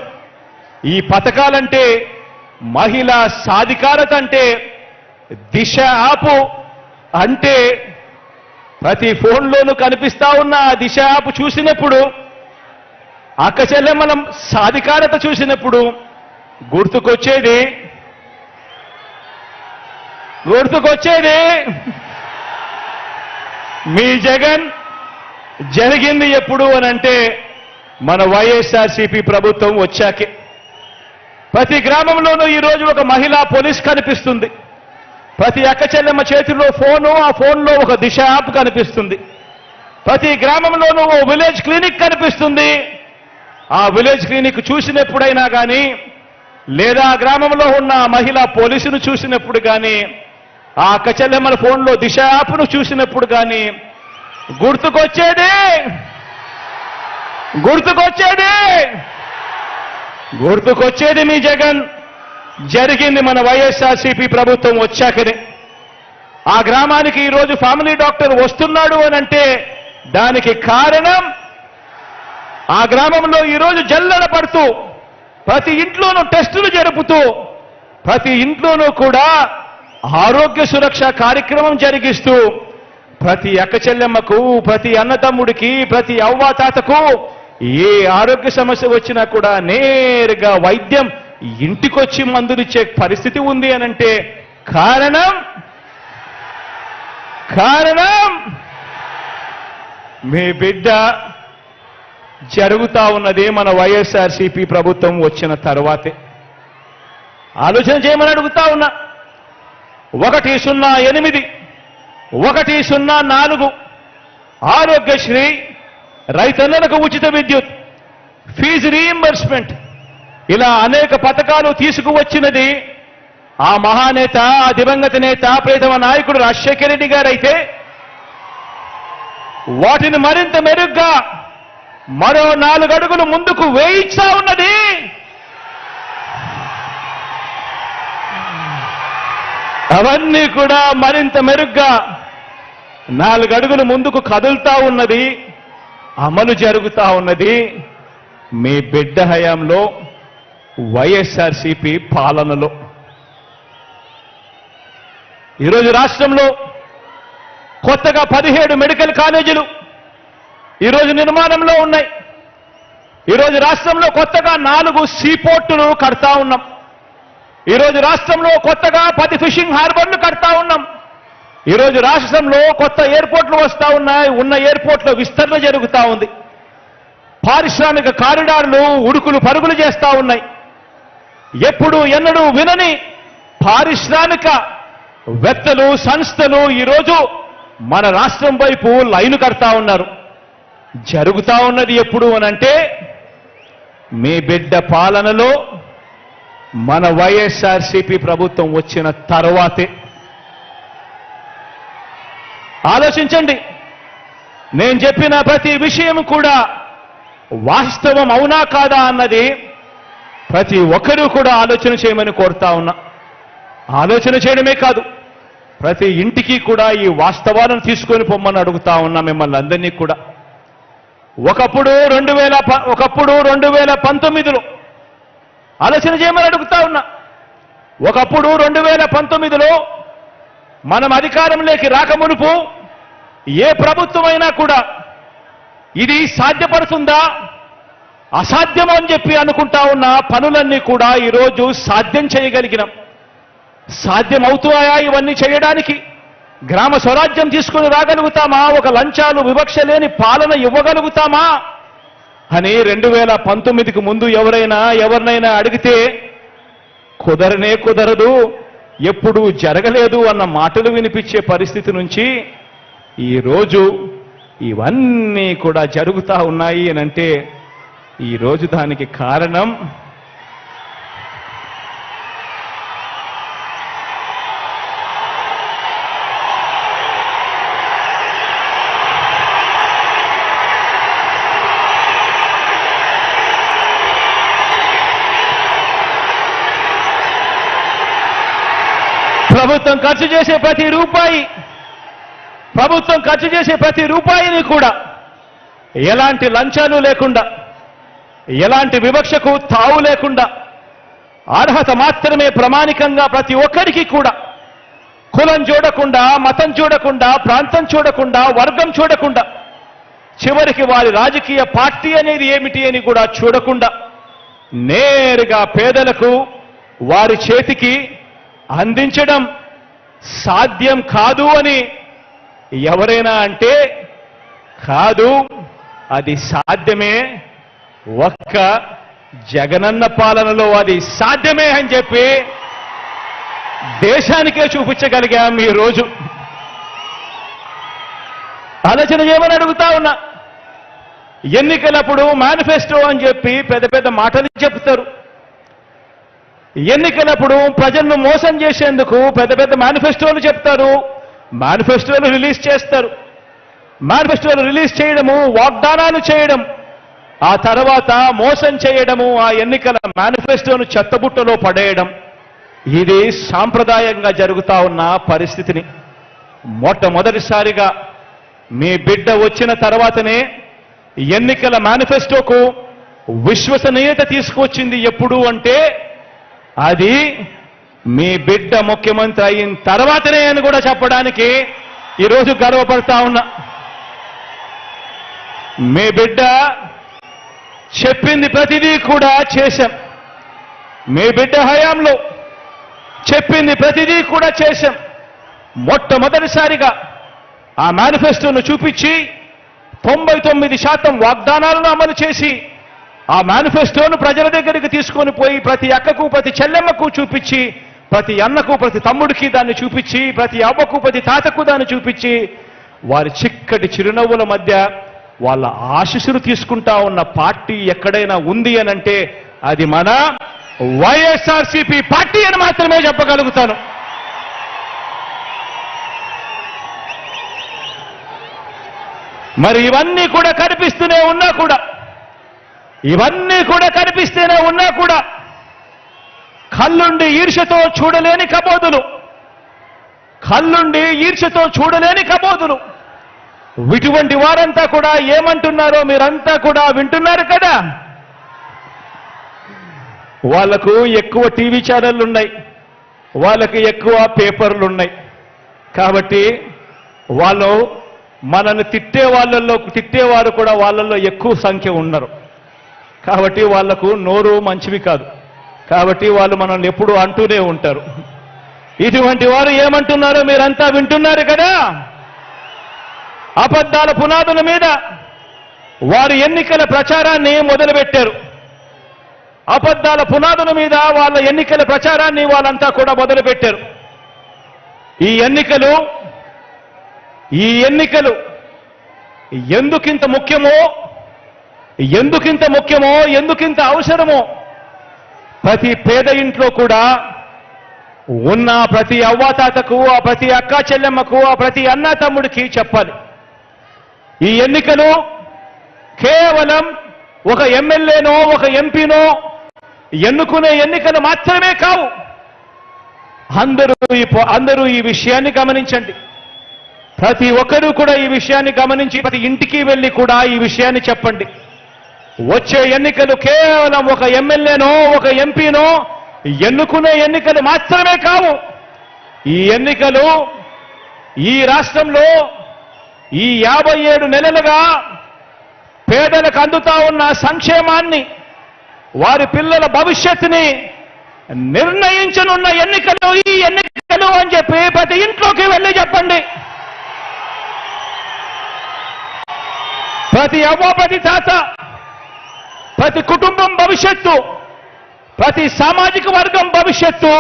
ఈ పథకాలంటే, మహిళా సాధికారత అంటే, దిశ యాప్ అంటే ప్రతి ఫోన్లోనూ కనిపిస్తా ఉన్న ఆ దిశ యాప్ చూసినప్పుడు, అక్క చెల్లెమ్మల సాధికారత చూసినప్పుడు గుర్తుకొచ్చేది మీ జగన్. జరిగింది ఎప్పుడు అనంటే మన వైఎస్ఆర్సీపీ ప్రభుత్వం వచ్చాకే. ప్రతి గ్రామంలోనూ ఈరోజు ఒక మహిళా పోలీస్ కనిపిస్తుంది. ప్రతి అక్క చెల్లెమ్మ చేతిలో ఫోను, ఆ ఫోన్లో ఒక దిశ యాప్ కనిపిస్తుంది. ప్రతి గ్రామంలోనూ ఓ విలేజ్ క్లినిక్ కనిపిస్తుంది. ఆ విలేజ్ క్లినిక్ చూసినప్పుడైనా కానీ, లేదా ఆ గ్రామంలో ఉన్న మహిళా పోలీసును చూసినప్పుడు కానీ, ఆ అక్క చెల్లెమ్మల ఫోన్లో దిశ యాప్ను చూసినప్పుడు కానీ గుర్తుకొచ్చేది మీ జగన్. జరిగింది మన వైఎస్ఆర్సీపీ ప్రభుత్వం వచ్చాకనే. ఆ గ్రామానికి ఈరోజు ఫ్యామిలీ డాక్టర్ వస్తున్నాడు అనంటే దానికి కారణం ఆ గ్రామంలో ఈరోజు జల్లెడ పడుతూ, ప్రతి ఇంట్లోనూ టెస్టులు జరుపుతూ, ప్రతి ఇంట్లోనూ కూడా ఆరోగ్య సురక్ష కార్యక్రమం జరిగిస్తూ, ప్రతి అక్క చెల్లెమ్మకు, ప్రతి అన్నతమ్ముడికి, ప్రతి అవ్వాతాతకు ఏ ఆరోగ్య సమస్య వచ్చినా కూడా నేరుగా వైద్యం ఇంటికొచ్చి మందులిచ్చే పరిస్థితి ఉంది అనంటే కారణం మీ బిడ్డ. జరుగుతా ఉన్నదే మన వైఎస్ఆర్సీపీ ప్రభుత్వం వచ్చిన తర్వాతే. ఆలోచన చేయమని అడుగుతా ఉన్నా. 108, 104 ఆరోగ్యశ్రీ, రైతన్నలకు ఉచిత విద్యుత్, ఫీజు రీయింబర్స్మెంట్, ఇలా అనేక పథకాలు తీసుకువచ్చినది ఆ మహానేత, ఆ దివంగత నేత, ప్రియతమ నాయకుడు రాజశేఖర రెడ్డి గారైతే వాటిని మరింత మెరుగ్గా మరో 4 అడుగులు ముందుకు వేయిస్తా ఉన్నది అవన్నీ కూడా మరింత మెరుగ్గా 4 అడుగులు ముందుకు కదులుతా ఉన్నది, అమలు జరుగుతా ఉన్నది మీ బిడ్డ హయాంలో, వైఎస్ఆర్సీపీ పాలనలో. ఈరోజు రాష్ట్రంలో కొత్తగా 17 మెడికల్ కాలేజీలు ఈరోజు నిర్మాణంలో ఉన్నాయి. ఈరోజు రాష్ట్రంలో కొత్తగా 4 సీపోర్టులు కడతా ఉన్నాం. ఈరోజు రాష్ట్రంలో కొత్తగా 10 ఫిషింగ్ హార్బర్లు కడతా ఉన్నాం. ఈరోజు రాష్ట్రంలో కొత్త ఎయిర్పోర్ట్లు వస్తా ఉన్నాయి. ఉన్న ఎయిర్పోర్ట్ల విస్తరణ జరుగుతూ ఉంది. పారిశ్రామిక కారిడార్లు ఉడుకులు పరుగులు చేస్తా ఉన్నాయి. ఎప్పుడు ఎన్నడూ వినని పారిశ్రామిక వేత్తలు, సంస్థలు ఈరోజు మన రాష్ట్రం వైపు లైను కడతా ఉన్నారు. జరుగుతా ఉన్నది ఎప్పుడు అనంటే మీ బిడ్డ పాలనలో, మన వైఎస్ఆర్సీపీ ప్రభుత్వం వచ్చిన తర్వాతే. ఆలోచించండి. నేను చెప్పిన ప్రతి విషయం కూడా వాస్తవం అవునా కాదా అన్నది ప్రతి ఒక్కరూ కూడా ఆలోచన చేయమని కోరుతా ఉన్నా. ఆలోచన చేయడమే కాదు, ప్రతి ఇంటికి కూడా ఈ వాస్తవాలను తీసుకొని పొమ్మని అడుగుతా ఉన్నా మిమ్మల్ని అందరినీ కూడా. ఒకప్పుడు 2019లో ఆలోచన చేయమని అడుగుతా ఉన్నా. ఒకప్పుడు 2019లో మనం అధికారంలోకి రాకమునుపు ఏ ప్రభుత్వమైనా కూడా ఇది సాధ్యపడుతుందా, అసాధ్యం అని చెప్పి అనుకుంటా ఉన్న పనులన్నీ కూడా ఈరోజు సాధ్యం చేయగలిగినాం. సాధ్యమవుతాయా ఇవన్నీ చేయడానికి? గ్రామ స్వరాజ్యం తీసుకుని రాగలుగుతామా? ఒక లంచాలు వివక్ష లేని పాలన ఇవ్వగలుగుతామా అని 2019కు ముందు ఎవరినైనా అడిగితే కుదరనే కుదరదు, ఎప్పుడూ జరగలేదు అన్న మాటలు వినిపించే పరిస్థితి నుంచి ఈరోజు ఇవన్నీ కూడా జరుగుతా ఉన్నాయి అనంటే ఈరోజు దానికి కారణం ప్రభుత్వం ఖర్చు చేసే ప్రతి రూపాయిని కూడా ఎలాంటి లంచాలు లేకుండా, ఎలాంటి వివక్షకు తావు లేకుండా, అర్హత మాత్రమే ప్రమాణికంగా ప్రతి ఒక్కరికి కూడా, కులం చూడకుండా, మతం చూడకుండా, ప్రాంతం చూడకుండా, వర్గం చూడకుండా, చివరికి వారి రాజకీయ పార్టీ అనేది ఏమిటి అని కూడా చూడకుండా నేరుగా పేదలకు వారి చేతికి అందించడం సాధ్యం కాదు అని ఎవరైనా అంటే కాదు, అది సాధ్యమే. ఒక్క జగనన్న పాలనలో అది సాధ్యమే అని చెప్పి దేశానికే చూపించగలిగాం ఈ రోజు. ఆలోచన చేయమని అడుగుతా ఉన్నా. ఎన్నికలప్పుడు మేనిఫెస్టో అని చెప్పి పెద్ద పెద్ద మాటలు చెప్తారు. ఎన్నికలప్పుడు ప్రజలను మోసం చేసేందుకు పెద్ద పెద్ద మేనిఫెస్టోలు చెప్తారు, మేనిఫెస్టోలు రిలీజ్ చేస్తారు. మేనిఫెస్టోలు రిలీజ్ చేయడము, వాగ్దానాలు చేయడం, ఆ తర్వాత మోసం చేయడము, ఆ ఎన్నికల మేనిఫెస్టోను చెత్తబుట్టలో పడేయడం, ఇది సాంప్రదాయంగా జరుగుతా ఉన్న పరిస్థితిని మొట్టమొదటిసారిగా మీ బిడ్డ వచ్చిన తర్వాతనే ఎన్నికల మేనిఫెస్టోకు విశ్వసనీయత తీసుకొచ్చింది. ఎప్పుడు అంటే అది మీ బిడ్డ ముఖ్యమంత్రి అయిన తర్వాతనే అని కూడా చెప్పడానికి ఈరోజు గర్వపడతా ఉన్నా. మీ బిడ్డ చెప్పింది ప్రతిదీ కూడా చేశాం. మీ బిడ్డ హయాంలో చెప్పింది ప్రతిదీ కూడా చేశాం. మొట్టమొదటిసారిగా ఆ మేనిఫెస్టోను చూపించి 99% వాగ్దానాలను అమలు చేసి ఆ మేనిఫెస్టోను ప్రజల దగ్గరికి తీసుకొని పోయి ప్రతి అక్కకు ప్రతి చెల్లెమ్మకు చూపించి, ప్రతి అన్నకు ప్రతి తమ్ముడికి దాన్ని చూపించి, ప్రతి అవ్వకు ప్రతి తాతకు దాన్ని చూపించి, వారి చిక్కటి చిరునవ్వుల మధ్య వాళ్ళ ఆశీస్సులు తీసుకుంటా ఉన్న పార్టీ ఎక్కడైనా ఉంది అనంటే అది మన వైఎస్ఆర్సీపీ పార్టీ అని మాత్రమే చెప్పగలుగుతాను. మరి ఇవన్నీ కూడా కనిపిస్తూనే ఉన్నా కూడా, ఇవన్నీ కూడా కనిపిస్తూనే ఉన్నా కూడా కళ్ళుండి ఈర్ష్యతో చూడలేని కబోదులు, కళ్ళుండి ఈర్ష్యతో చూడలేని కబోదులు, ఇటువంటి వారంతా కూడా ఏమంటున్నారో మీరంతా కూడా వింటున్నారు కదా. వాళ్లకు ఎక్కువ టీవీ ఛానళ్లు ఉన్నాయి, వాళ్ళకి ఎక్కువ పేపర్లు ఉన్నాయి. కాబట్టి వాళ్ళు మనల్ని తిట్టేవారు కూడా వాళ్ళల్లో ఎక్కువ సంఖ్య ఉన్నారు. కాబట్టి వాళ్లకు నోరు మంచివి కాదు. కాబట్టి వాళ్ళు మనల్ని ఎప్పుడూ అంటూనే ఉంటారు. ఇటువంటి వారు ఏమంటున్నారో మీరంతా వింటున్నారు కదా. అబద్ధాల పునాదుల మీద వారి ఎన్నికల ప్రచారాన్ని మొదలుపెట్టారు. అబద్ధాల పునాదుల మీద వాళ్ళ ఎన్నికల ప్రచారాన్ని వాళ్ళంతా కూడా మొదలుపెట్టారు. ఈ ఎన్నికలు ఎందుకింత ముఖ్యమో, ఎందుకింత అవసరమో ప్రతి పేద ఇంట్లో కూడా ఉన్న ప్రతి అవ్వాతాతకు, ఆ ప్రతి అక్కా చెల్లెమ్మకు, ఆ ప్రతి అన్నా తమ్ముడికి చెప్పాలి. ఈ ఎన్నికలు కేవలం ఒక ఎమ్మెల్యేనో ఒక ఎంపీనో ఎన్నుకునే ఎన్నికలు మాత్రమే కావు. అందరూ ఈ విషయాన్ని గమనించండి. ప్రతి ఒక్కరూ కూడా ఈ విషయాన్ని గమనించి ప్రతి ఇంటికి వెళ్ళి కూడా ఈ విషయాన్ని చెప్పండి. వచ్చే ఎన్నికలు కేవలం ఒక ఎమ్మెల్యేనో ఒక ఎంపీనో ఎన్నుకునే ఎన్నికలు మాత్రమే కావు. ఈ ఎన్నికలు ఈ రాష్ట్రంలో ఈ 57 నెలలుగా పేదలకు అందుతా ఉన్న సంక్షేమాన్ని, వారి పిల్లల భవిష్యత్తుని నిర్ణయించనున్న ఎన్నికలు ఈ ఎన్నికలు అని చెప్పి ప్రతి ఇంట్లోకి వెళ్ళి చెప్పండి. ప్రతి అవ్వ, ప్రతి తాత, ప్రతి కుటుంబం భవిష్యత్తు, ప్రతి సామాజిక వర్గం భవిష్యత్తు,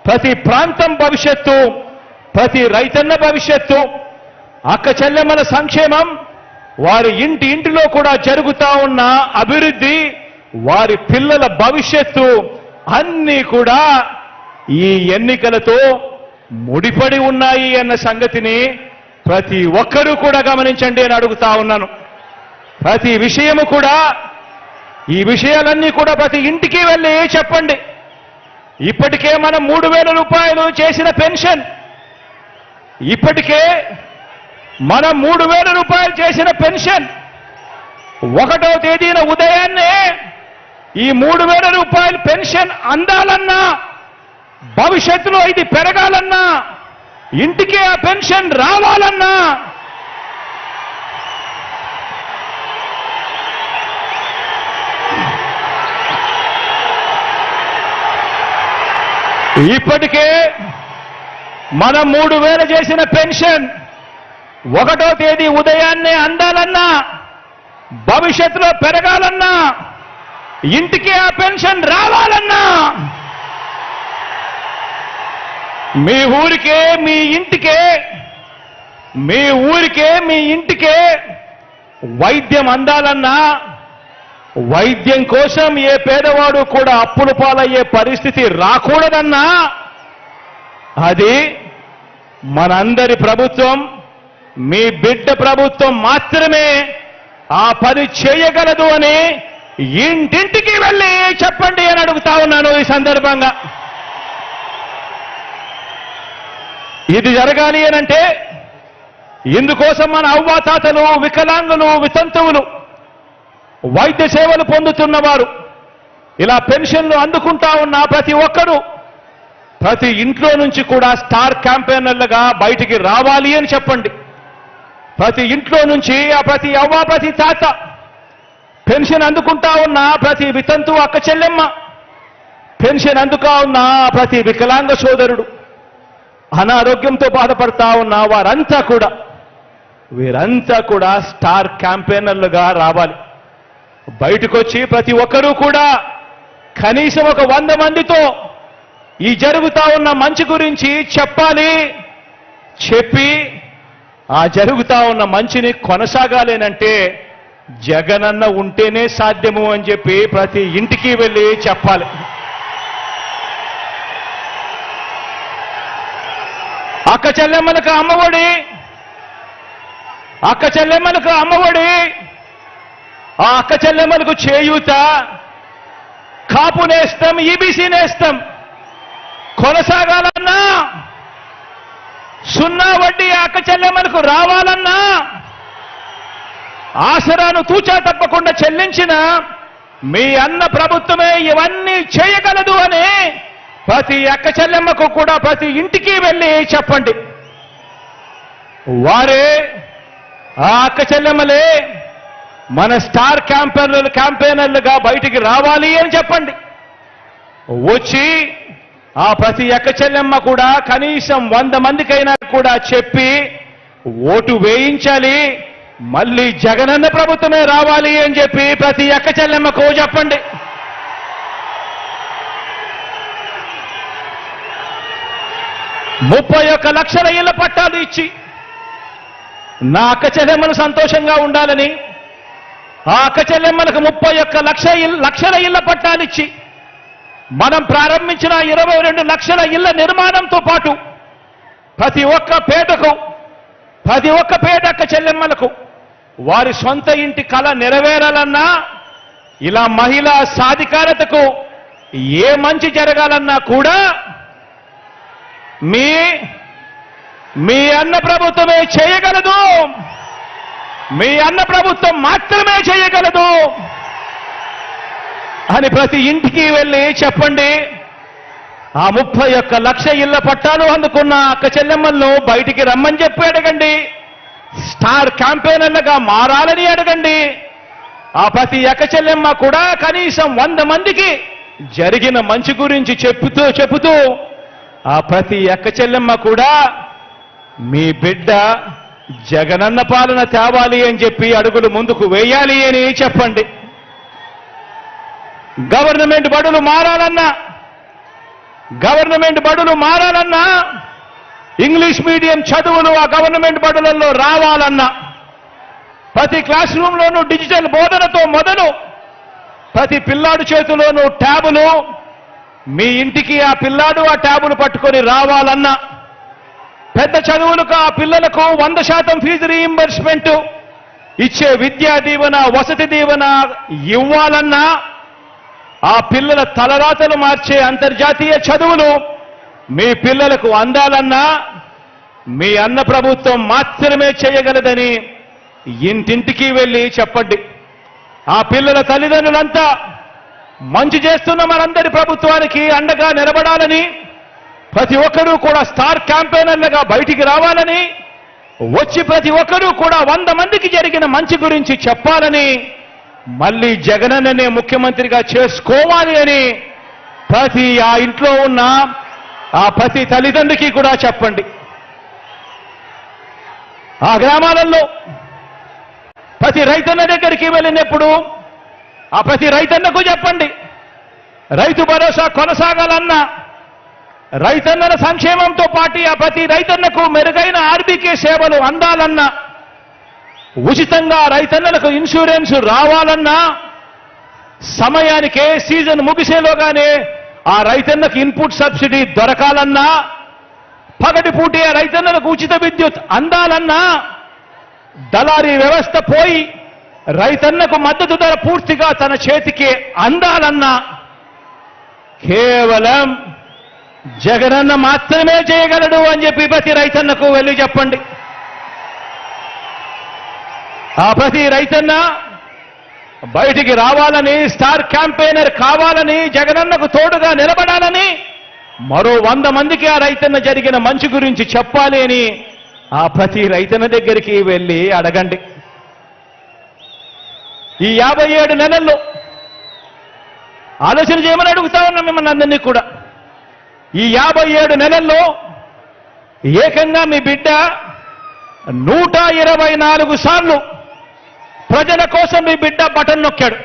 ప్రతి ప్రాంతం భవిష్యత్తు, ప్రతి రైతన్న భవిష్యత్తు, అక్క చెల్లెమ్మల సంక్షేమం, వారి ఇంటిలో కూడా జరుగుతా ఉన్న అభివృద్ధి, వారి పిల్లల భవిష్యత్తు అన్నీ కూడా ఈ ఎన్నికలతో ముడిపడి ఉన్నాయి అన్న సంగతిని ప్రతి ఒక్కరూ కూడా గమనించండి అని అడుగుతా ఉన్నాను. ప్రతి విషయము కూడా, ఈ విషయాలన్నీ కూడా ప్రతి ఇంటికి వెళ్ళి చెప్పండి. ఇప్పటికే మనం 3,000 రూపాయలు చేసిన పెన్షన్, ఇప్పటికే మనం 3,000 రూపాయలు చేసిన పెన్షన్ 1వ తేదీన ఉదయాన్నే ఈ 3,000 రూపాయల పెన్షన్ అందాలన్నా, భవిష్యత్తులో ఇది పెరగాలన్నా, ఇంటికే ఆ పెన్షన్ రావాలన్నా ఇప్పటికే మనం 3,000 చేసిన పెన్షన్ 1వ తేదీ ఉదయాన్నే అందాలన్నా, భవిష్యత్తులో పెరగాలన్నా, ఇంటికి ఆ పెన్షన్ రావాలన్నా మీ ఊరికే మీ ఇంటికే వైద్యం అందాలన్నా, వైద్యం కోసం ఏ పేదవాడు కూడా అప్పుల పాలయ్యే పరిస్థితి రాకూడదన్నా అది మనందరి ప్రభుత్వం, మీ బిడ్డ ప్రభుత్వం మాత్రమే ఆ పని చేయగలదు అని ఇంటింటికి వెళ్ళి చెప్పండి అని అడుగుతా ఉన్నాను ఈ సందర్భంగా. ఇది జరగాలి అనంటే ఇందుకోసం మన అవ్వాతాతలు, వికలాంగులు, వితంతువులు, వైద్య సేవలు పొందుతున్నవారు, ఇలా పెన్షన్లు అందుకుంటా ఉన్న ప్రతి ఒక్కరూ ప్రతి ఇంట్లో నుంచి కూడా స్టార్ క్యాంపెయినర్లుగా బయటికి రావాలి అని చెప్పండి. ప్రతి ఇంట్లో నుంచి ఆ ప్రతి అవ్వ, ప్రతి తాత, పెన్షన్ అందుకుంటా ఉన్న ప్రతి వితంతు అక్క చెల్లెమ్మ, పెన్షన్ అందుకా ఉన్న ప్రతి వికలాంగ సోదరుడు, అనారోగ్యంతో బాధపడతా ఉన్న వీరంతా కూడా స్టార్ క్యాంపెయినర్లుగా రావాలి. బయటకు వచ్చి ప్రతి ఒక్కరూ కూడా కనీసం ఒక 100 మందితో ఈ జరుగుతా ఉన్న మంచి గురించి చెప్పాలి. చెప్పి ఆ జరుగుతా ఉన్న మంచిని కొనసాగాలేనంటే జగనన్న ఉంటేనే సాధ్యము అని చెప్పి ప్రతి ఇంటికి వెళ్ళి చెప్పాలి. అక్క చెల్లెమ్మలకు అమ్మఒడి, అక్క చెల్లెమ్మలకు అమ్మఒడి, ఆ అక్క చెల్లెమ్మలకు చేయూత, కాపు నేస్తం, ఈబీసీ నేస్తం కొనసాగాలన్నా, 0 వడ్డీ అక్క చెల్లెమ్మలకు రావాలన్నా, ఆసరాను తూచా తప్పకుండా చెల్లించిన మీ అన్న ప్రభుత్వమే ఇవన్నీ చేయగలదు అని ప్రతి అక్క చెల్లెమ్మకు కూడా ప్రతి ఇంటికి వెళ్ళి చెప్పండి. వారే ఆ అక్క చెల్లెమ్మలే మన స్టార్ క్యాంపెయినర్లుగా బయటికి రావాలి అని చెప్పండి. వచ్చి ఆ ప్రతి అక్క చెల్లెమ్మ కూడా కనీసం 100 మందికైనా కూడా చెప్పి ఓటు వేయించాలి, మళ్ళీ జగనన్న ప్రభుత్వమే రావాలి అని చెప్పి ప్రతి అక్క చెల్లెమ్మకు చెప్పండి. $31 లక్షల ఇళ్ల పట్టాలు ఇచ్చి నా అక్క చెల్లెమ్మలు సంతోషంగా ఉండాలని, ఆ అక్క చెల్లెమ్మలకు 31 లక్షల ఇళ్ల పట్టాలిచ్చి మనం ప్రారంభించిన 22 లక్షల ఇళ్ల నిర్మాణంతో పాటు ప్రతి ఒక్క పేద అక్క చెల్లెమ్మలకు వారి సొంత ఇంటి కళ నెరవేరాలన్నా, ఇలా మహిళా సాధికారతకు ఏ మంచి జరగాలన్నా కూడా మీ అన్న ప్రభుత్వమే చేయగలదు, మీ అన్న ప్రభుత్వం మాత్రమే చేయగలదు అని ప్రతి ఇంటికి వెళ్ళి చెప్పండి. ఆ 31 లక్ష ఇళ్ల పట్టాలు అందుకున్న అక్క చెల్లెమ్మలను బయటికి రమ్మని చెప్పి అడగండి. స్టార్ క్యాంపెయినర్లుగా మారాలని అడగండి. ఆ ప్రతి అక్క చెల్లెమ్మ కూడా కనీసం 100 మందికి జరిగిన మంచి గురించి చెబుతూ ఆ ప్రతి అక్క చెల్లెమ్మ కూడా మీ బిడ్డ జగనన్న పాలన తేవాలి అని చెప్పి అడుగులు ముందుకు వేయాలి అని చెప్పండి. గవర్నమెంట్ బడులు మారాలన్నా, ఇంగ్లీష్ మీడియం చదువులు ఆ గవర్నమెంట్ బడులలో రావాలన్నా, ప్రతి క్లాస్ రూమ్లోనూ డిజిటల్ బోధనతో మొదలు ప్రతి పిల్లాడు చేతిలోనూ ట్యాబులు, మీ ఇంటికి ఆ పిల్లాడు ఆ ట్యాబులు పట్టుకొని రావాలన్నా, పెద్ద చదువులకు ఆ పిల్లలకు 100% ఫీజు రీయింబర్స్మెంట్ ఇచ్చే విద్యా దీవెన, వసతి దీవెన ఇవ్వాలన్నా, ఆ పిల్లల తలరాతలు మార్చే అంతర్జాతీయ చదువులు మీ పిల్లలకు అందాలన్నా మీ అన్న ప్రభుత్వం మాత్రమే చేయగలదని ఇంటింటికి వెళ్ళి చెప్పండి. ఆ పిల్లల తల్లిదండ్రులంతా మంచి చేస్తున్న మనందరి ప్రభుత్వానికి అండగా నిలబడాలని, ప్రతి ఒక్కరూ కూడా స్టార్ క్యాంపెయినర్లుగా బయటికి రావాలని, వచ్చి ప్రతి ఒక్కరూ కూడా 100 మందికి జరిగిన మంచి గురించి చెప్పాలని, మళ్ళీ జగనన్ననే ముఖ్యమంత్రిగా చేసుకోవాలి అని ప్రతి ఆ ఇంట్లో ఉన్న ఆ ప్రతి తల్లిదండ్రికి కూడా చెప్పండి. ఆ గ్రామాలలో ప్రతి రైతన్న దగ్గరికి వెళ్ళినప్పుడు ఆ ప్రతి రైతన్నకు చెప్పండి, రైతు భరోసా కొనసాగాలన్నా, రైతన్నల సంక్షేమంతో పాటు ఆ ప్రతి రైతన్నకు మెరుగైన ఆర్బీకే సేవలు అందాలన్నా, ఉచితంగా రైతన్నలకు ఇన్సూరెన్స్ రావాలన్నా, సమయానికే సీజన్ ముగిసేలోగానే ఆ రైతన్నకు ఇన్పుట్ సబ్సిడీ దొరకాలన్నా, పగటిపూటే ఆ రైతన్నలకు ఉచిత విద్యుత్ అందాలన్నా, దళారీ వ్యవస్థ పోయి రైతన్నకు మద్దతు ధర పూర్తిగా తన చేతికి అందాలన్నా కేవలం జగనన్న మాత్రమే చేయగలడు అని చెప్పి ప్రతి రైతన్నకు వెళ్ళి చెప్పండి. ఆ ప్రతి రైతన్న బయటికి రావాలని, స్టార్ క్యాంపెయినర్ కావాలని, జగనన్నకు తోడుగా నిలబడాలని, మరో 100 మందికి ఆ రైతన్న జరిగిన మంచి గురించి చెప్పాలి అని ఆ ప్రతి రైతన్న దగ్గరికి వెళ్ళి అడగండి. ఈ 57 నెలల్లో ఆలోచన చేయమని అడుగుతా ఉన్నాం మిమ్మల్ని అందరినీ కూడా. ఈ 57 నెలల్లో ఏకంగా మీ బిడ్డ 124 సార్లు ప్రజల కోసం మీ బిడ్డ బటన్ నొక్కాడు.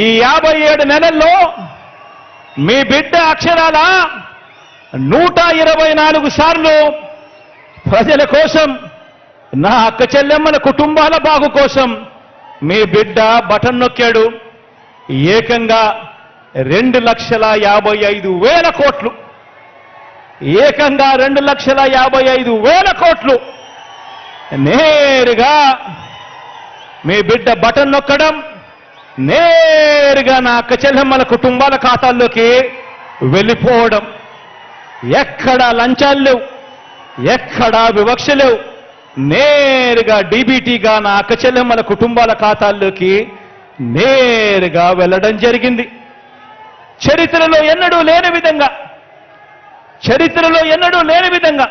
ఈ 57 నెలల్లో మీ బిడ్డ అక్షరాల 124 సార్లు ప్రజల కోసం, నా అక్క చెల్లెమ్మల కుటుంబాల బాగు కోసం మీ బిడ్డ బటన్ నొక్కాడు. ఏకంగా 2,55,000 కోట్లు, ఏకంగా 2,55,000 కోట్లు నేరుగా మీ బిడ్డ బటన్ నొక్కడం, నేరుగా నా అక్క చెల్లెమ్మల కుటుంబాల ఖాతాల్లోకి వెళ్ళిపోవడం. ఎక్కడా లంచాలు లేవు, ఎక్కడా వివక్ష లేవు. నేరుగా డీబీటీగా నా అక్క చెల్లెమ్మల కుటుంబాల ఖాతాల్లోకి నేరుగా వెళ్ళడం జరిగింది. చరిత్రలో ఎన్నడూ లేని విధంగా, చరిత్రలో ఎన్నడూ లేని విధంగా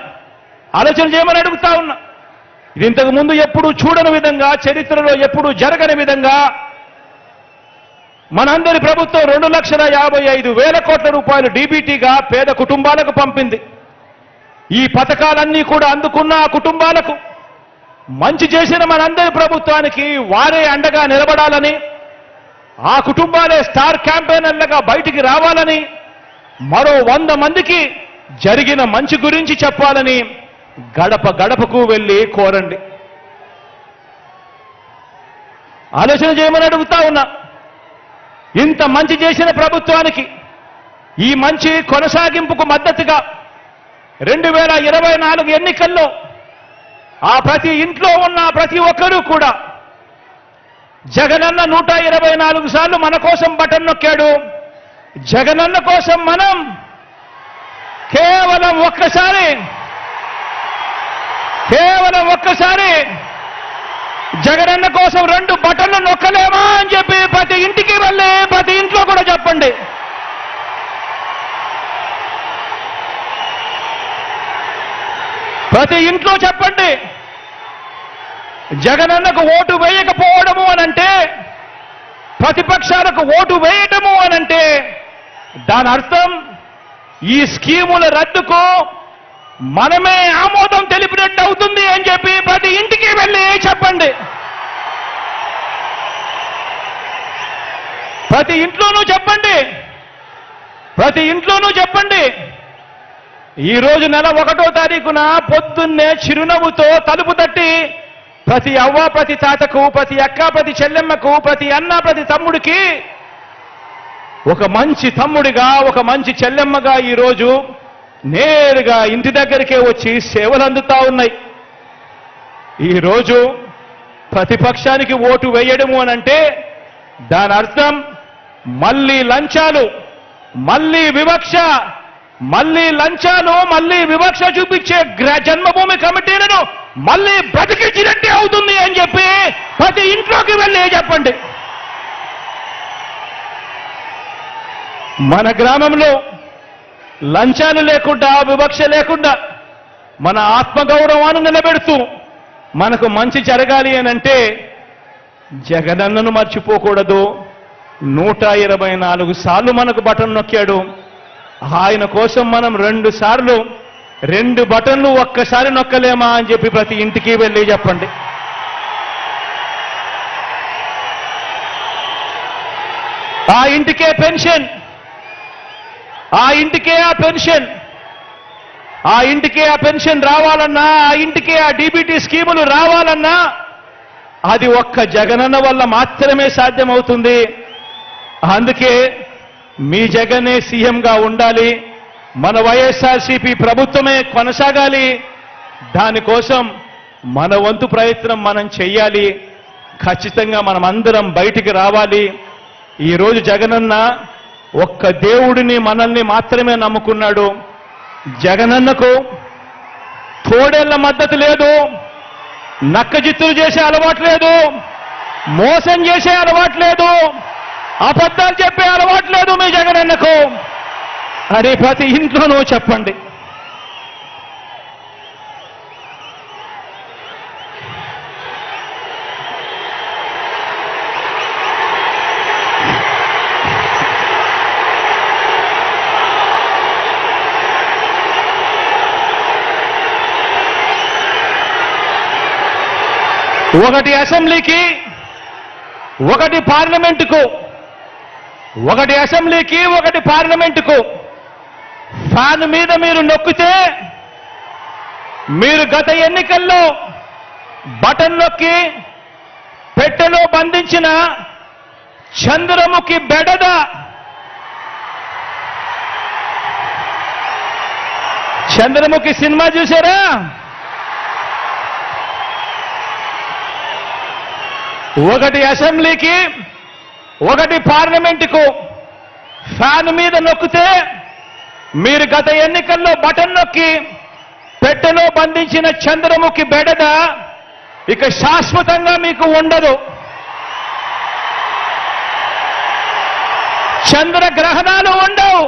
ఆలోచన చేయమని అడుగుతా ఉన్నా. ఇది ఇంతకు ముందు ఎప్పుడూ చూడని విధంగా, చరిత్రలో ఎప్పుడూ జరగని విధంగా మనందరి ప్రభుత్వం 2,55,000 కోట్ల రూపాయలు డీబీటీగా పేద కుటుంబాలకు పంపింది. ఈ పథకాలన్నీ కూడా అందుకున్న ఆ కుటుంబాలకు మంచి చేసిన మనందరి ప్రభుత్వానికి వారే అండగా నిలబడాలని, ఆ కుటుంబాలే స్టార్ క్యాంపెయినర్లుగా బయటికి రావాలని, మరో 100 మందికి జరిగిన మంచి గురించి చెప్పాలని గడప గడపకు వెళ్ళి కోరండి. ఆలోచన చేయమని అడుగుతా ఉన్నా. ఇంత మంచి చేసిన ప్రభుత్వానికి ఈ మంచి కొనసాగింపుకు మద్దతుగా 2024 ఎన్నికల్లో ఆ ప్రతి ఇంట్లో ఉన్న ప్రతి ఒక్కరూ కూడా జగనన్న 124 సార్లు మన కోసం బటన్ నొక్కాడు. జగనన్న కోసం మనం కేవలం ఒక్కసారి జగనన్న కోసం 2 బటన్లు నొక్కలేమా అని చెప్పి ప్రతి ఇంటికి వెళ్ళి ప్రతి ఇంట్లో కూడా చెప్పండి. ప్రతి ఇంట్లో చెప్పండి. జగనన్నకు ఓటు వేయకపోవడము అనంటే, ప్రతిపక్షాలకు ఓటు వేయటము అనంటే దాని అర్థం ఈ స్కీముల రద్దుకు మనమే ఆమోదం తెలిపినట్టు అవుతుంది అని చెప్పి ప్రతి ఇంటికి వెళ్ళి చెప్పండి. ప్రతి ఇంట్లోనూ చెప్పండి. ప్రతి ఇంట్లోనూ చెప్పండి. ఈ రోజు నెల 1వ తారీఖున పొద్దున్నే చిరునవ్వుతో తలుపు తట్టి ప్రతి అవ్వ, ప్రతి తాతకు, ప్రతి అక్క, ప్రతి చెల్లెమ్మకు, ప్రతి అన్న, ప్రతి తమ్ముడికి ఒక మంచి తమ్ముడిగా, ఒక మంచి చెల్లెమ్మగా ఈరోజు నేరుగా ఇంటి దగ్గరికే వచ్చి సేవలు అందుతా ఉన్నాయి. ఈరోజు ప్రతిపక్షానికి ఓటు వేయడము అనంటే దాని అర్థం మళ్ళీ లంచాలు, మళ్ళీ వివక్ష, మళ్ళీ లంచాలు, మళ్ళీ వివక్ష చూపించే జన్మభూమి కమిటీలను మళ్ళీ బ్రతికించినట్టే అవుతుంది అని చెప్పి ప్రతి ఇంట్లోకి వెళ్ళి చెప్పండి. మన గ్రామంలో లంచాలు లేకుండా, వివక్ష లేకుండా మన ఆత్మగౌరవాన్ని నిలబెడుతూ మనకు మంచి జరగాలి అనంటే జగనన్నను మర్చిపోకూడదు. 124 సార్లు మనకు బటన్ నొక్కాడు. ఆయన కోసం మనం 2 సార్లు 2 బటన్లు ఒక్కసారి నొక్కలేమా అని చెప్పి ప్రతి ఇంటికి వెళ్ళి చెప్పండి. ఆ ఇంటికే పెన్షన్, ఆ ఇంటికే ఆ పెన్షన్, ఆ ఇంటికే ఆ పెన్షన్ రావాలన్నా, ఆ ఇంటికే ఆ డీబీటీ స్కీములు రావాలన్నా అది ఒక్క జగనన్న వల్ల మాత్రమే సాధ్యమవుతుంది. అందుకే మీ జగనే సీఎంగా ఉండాలి, మన వైఎస్ఆర్సీపీ ప్రభుత్వమే కొనసాగాలి. దానికోసం మన వంతు ప్రయత్నం మనం చెయ్యాలి. ఖచ్చితంగా మనం అందరం బయటికి రావాలి. ఈరోజు జగనన్న ఒక్క దేవుడిని, మనల్ని మాత్రమే నమ్ముకున్నాడు. జగనన్నకు తోడేళ్ల మద్దతు లేదు, నక్కజిత్తులు చేసే అలవాటు లేదు, మోసం చేసే అలవాటు లేదు, అబద్ధాలు చెప్పే అలవాటు లేదు మీ జగనన్నకు అని ప్రతి ఇంట్లోనూ చెప్పండి. ఒకటి అసెంబ్లీకి, ఒకటి పార్లమెంటుకు ఒకటి అసెంబ్లీకి, ఒకటి పార్లమెంటుకు ఫ్యాన్ మీద మీరు నొక్కితే మీరు గత ఎన్నికల్లో బటన్ నొక్కి పెట్టెలో బంధించిన చంద్రముఖి బెడద చంద్రముఖి సినిమా చూసారా? ఒకటి అసెంబ్లీకి, ఒకటి పార్లమెంటుకు ఫ్యాన్ మీద నొక్కితే మీరు గత ఎన్నికల్లో బటన్ నొక్కి పెట్టెలో బంధించిన చంద్రముఖి బెడద ఇక శాశ్వతంగా మీకు ఉండదు. చంద్రగ్రహణాలు ఉండవు.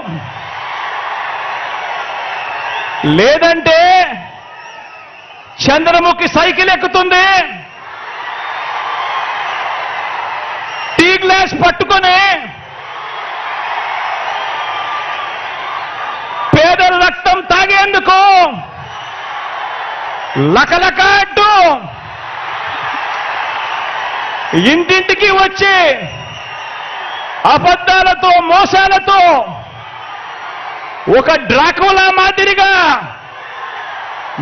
లేదంటే చంద్రముఖి సైకిల్ ఎక్కుతుంది, టీ గ్లాస్ పట్టుకొని పేదల రక్తం తాగేందుకు లకలక అంటూ ఇంటింటికి వచ్చి అబద్ధాలతో, మోసాలతో ఒక డ్రాకులా మాదిరిగా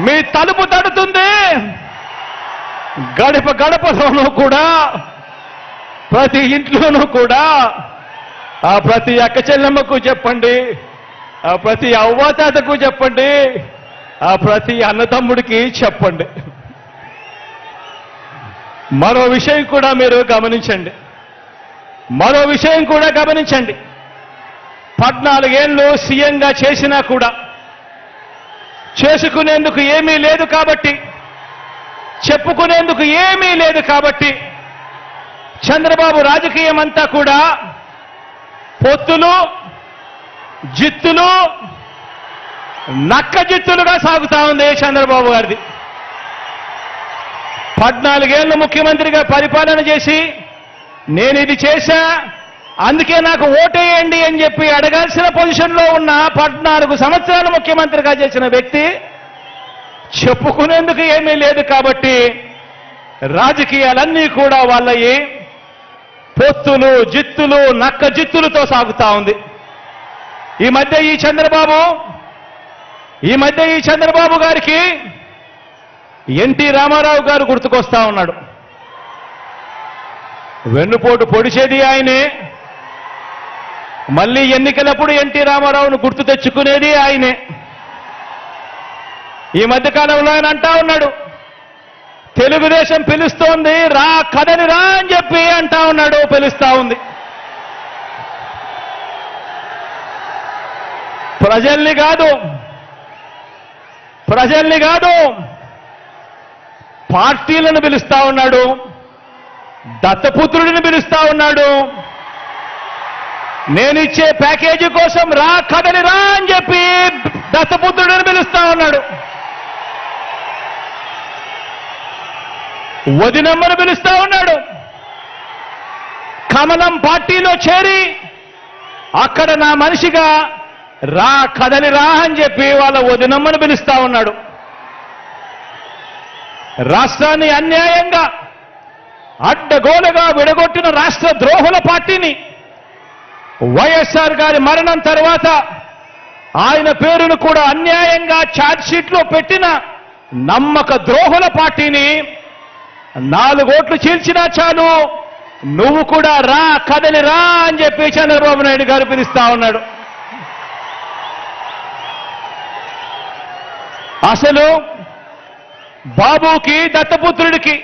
మీ తలుపు తడుతుంది. గడప గడపలోనూ కూడా, ప్రతి ఇంట్లోనూ కూడా ఆ ప్రతి అక్క చెల్లెమ్మకు చెప్పండి, ఆ ప్రతి అవ్వాతాతకు చెప్పండి, ఆ ప్రతి అన్నతమ్ముడికి చెప్పండి. మరో విషయం కూడా మీరు గమనించండి. 14 ఏళ్ళు సీఎంగా చేసినా కూడా చేసుకునేందుకు ఏమీ లేదు కాబట్టి, చెప్పుకునేందుకు ఏమీ లేదు కాబట్టి చంద్రబాబు రాజకీయం అంతా కూడా పొత్తులు, జిత్తులు, నక్క జిత్తులుగా సాగుతా ఉంది చంద్రబాబు గారిది. 14 ఏళ్ళు ముఖ్యమంత్రిగా పరిపాలన చేసి నేను ఇది చేశా, అందుకే నాకు ఓటేయండి అని చెప్పి అడగాల్సిన పొజిషన్లో ఉన్న 14 సంవత్సరాలు ముఖ్యమంత్రిగా చేసిన వ్యక్తి చెప్పుకునేందుకు ఏమీ లేదు కాబట్టి రాజకీయాలన్నీ కూడా వాళ్ళయి పొత్తులు, జిత్తులు, నక్క జిత్తులతో సాగుతా ఉంది. ఈ మధ్య ఈ చంద్రబాబు గారికి ఎన్టీ రామారావు గారు గుర్తుకొస్తా ఉన్నాడు. వెన్నుపోటు పొడిచేది ఆయనే, మళ్ళీ ఎన్నికలప్పుడు ఎన్టీ రామారావును గుర్తు తెచ్చుకునేది ఆయనే. ఈ మధ్యకాలంలో ఆయన అంటా ఉన్నాడు, తెలుగుదేశం పిలుస్తోంది, రా కదలి రా అని చెప్పి అంటా ఉన్నాడు, పిలుస్తా ఉంది. ప్రజల్ని కాదు పార్టీలను పిలుస్తా ఉన్నాడు, దత్తపుత్రుడిని పిలుస్తా ఉన్నాడు. నేనిచ్చే ప్యాకేజీ కోసం రా కదలి రా అని చెప్పి దత్తపుత్రుడిని పిలుస్తా ఉన్నాడు. వదినమ్మను పిలుస్తా ఉన్నాడు. కమలం పార్టీలో చేరి అక్కడ నా మనిషిగా రా కదలి రా అని చెప్పి వాళ్ళ వదినమ్మను పిలుస్తా ఉన్నాడు. రాష్ట్రాన్ని అన్యాయంగా అడ్డగోలుగా విడగొట్టిన రాష్ట్ర ద్రోహుల పార్టీని వైఎస్ఆర్ గారి మరణం తర్వాత ఆయన పేరును కూడా అన్యాయంగా ఛార్జ్షీట్లో పెట్టిన నమ్మక ద్రోహుల పార్టీని 4 ఓట్లు చీల్చినా చాలు, నువ్వు కూడా రా కదలి రా అని చెప్పి చంద్రబాబు నాయుడు గారు పిలుస్తా ఉన్నాడు. అసలు బాబుకి, దత్తపుత్రుడికి,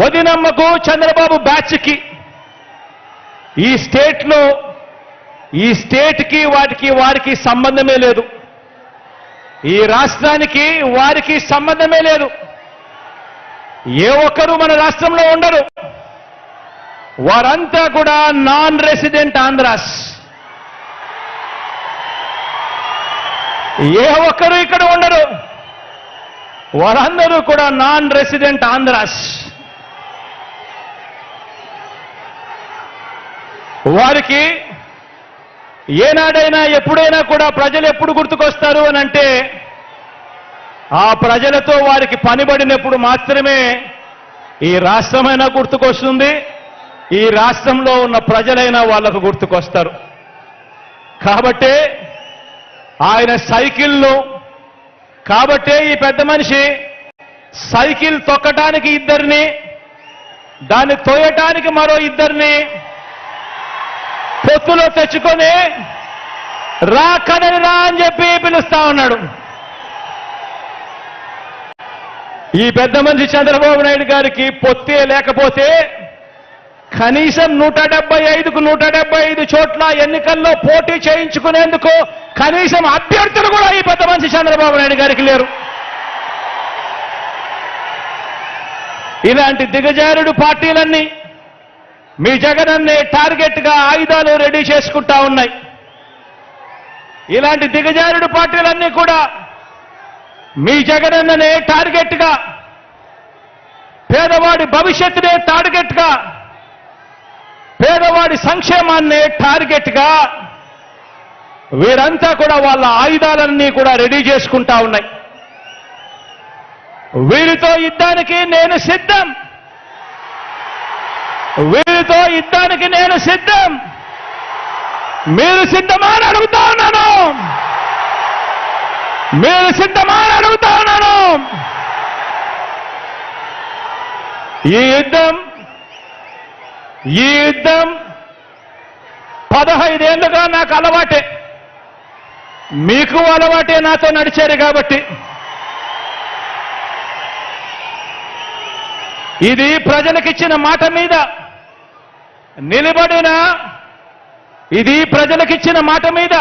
వదినమ్మకు, చంద్రబాబు బ్యాచ్కి ఈ స్టేట్కి వారికి సంబంధమే లేదు. ఈ రాష్ట్రానికి వారికి సంబంధమే లేదు. ఏ ఒక్కరూ మన రాష్ట్రంలో ఉండరు. వారంతా కూడా నాన్ రెసిడెంట్ ఆంధ్రాస్. ఏ ఒక్కరు ఇక్కడ ఉండరు. వారందరూ కూడా నాన్ రెసిడెంట్ ఆంధ్రాస్. వారికి ఏనాడైనా ఎప్పుడైనా కూడా ప్రజలు ఎప్పుడు గుర్తుకొస్తారు అని అంటే ఆ ప్రజలతో వారికి పనిబడినప్పుడు మాత్రమే ఈ రాష్ట్రమైనా గుర్తుకొస్తుంది, ఈ రాష్ట్రంలో ఉన్న ప్రజలైనా వాళ్లకు గుర్తుకొస్తారు. కాబట్టే ఆయన సైకిల్ను, కాబట్టే ఈ పెద్ద మనిషి సైకిల్ తొక్కటానికి ఇద్దరిని, దాన్ని తోయటానికి మరో ఇద్దరిని పొత్తులో తెచ్చుకొని రా కదలి రా అని చెప్పి పిలుస్తా ఉన్నాడు. ఈ పెద్ద మనిషి చంద్రబాబు నాయుడు గారికి పొత్తే లేకపోతే కనీసం 175కు 175 చోట్ల ఎన్నికల్లో పోటీ చేయించుకునేందుకు కనీసం అభ్యర్థులు కూడా ఈ పెద్ద మనిషి చంద్రబాబు నాయుడు గారికి లేరు. ఇలాంటి దిగజారుడు పార్టీలన్నీ మీ జగనన్నే టార్గెట్గా ఆయుధాలు రెడీ చేసుకుంటా ఉన్నాయి. ఇలాంటి దిగజారుడు పార్టీలన్నీ కూడా మీ జగనన్ననే టార్గెట్గా, పేదవాడి భవిష్యత్తునే టార్గెట్గా, పేదవాడి సంక్షేమాన్నే టార్గెట్గా వీరంతా కూడా వాళ్ళ ఆయుధాలన్నీ కూడా రెడీ చేసుకుంటా ఉన్నాయి. వీరితో యుద్ధానికి నేను సిద్ధం, వీరితో యుద్ధానికి నేను సిద్ధం. మీరు సిద్ధమా అని అడుగుతా ఉన్నాను, మీరు సిద్ధమా అని అడుగుతా ఉన్నాను. ఈ యుద్ధం 15 ఏళ్లుగా నాకు అలవాటే, మీకు అలవాటే నాతో నడిచారు కాబట్టి. ఇది ప్రజలకిచ్చిన మాట మీద నిలబడిన, ఇది ప్రజలకిచ్చిన మాట మీద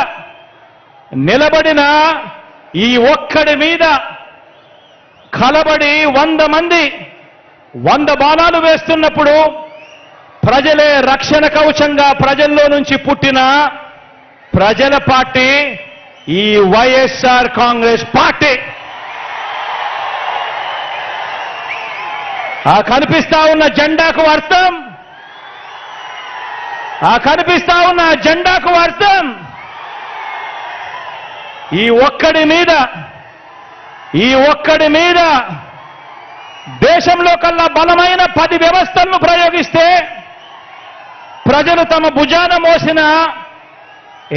నిలబడిన ఈ ఒక్కడి మీద కలబడి 100 మంది 100 బాణాలు వేస్తున్నప్పుడు ప్రజలే రక్షణ కవచంగా ప్రజల్లో నుంచి పుట్టిన ప్రజల పార్టీ ఈ వైఎస్ఆర్ కాంగ్రెస్ పార్టీ. ఆ కనిపిస్తా ఉన్న జెండాకు అర్థం, ఆ కనిపిస్తా ఉన్న జెండాకు అర్థం ఈ ఒక్కడి మీద దేశంలో కల్లా బలమైన 10 వ్యవస్థలను ప్రయోగిస్తే ప్రజలు తమ భుజాన మోసిన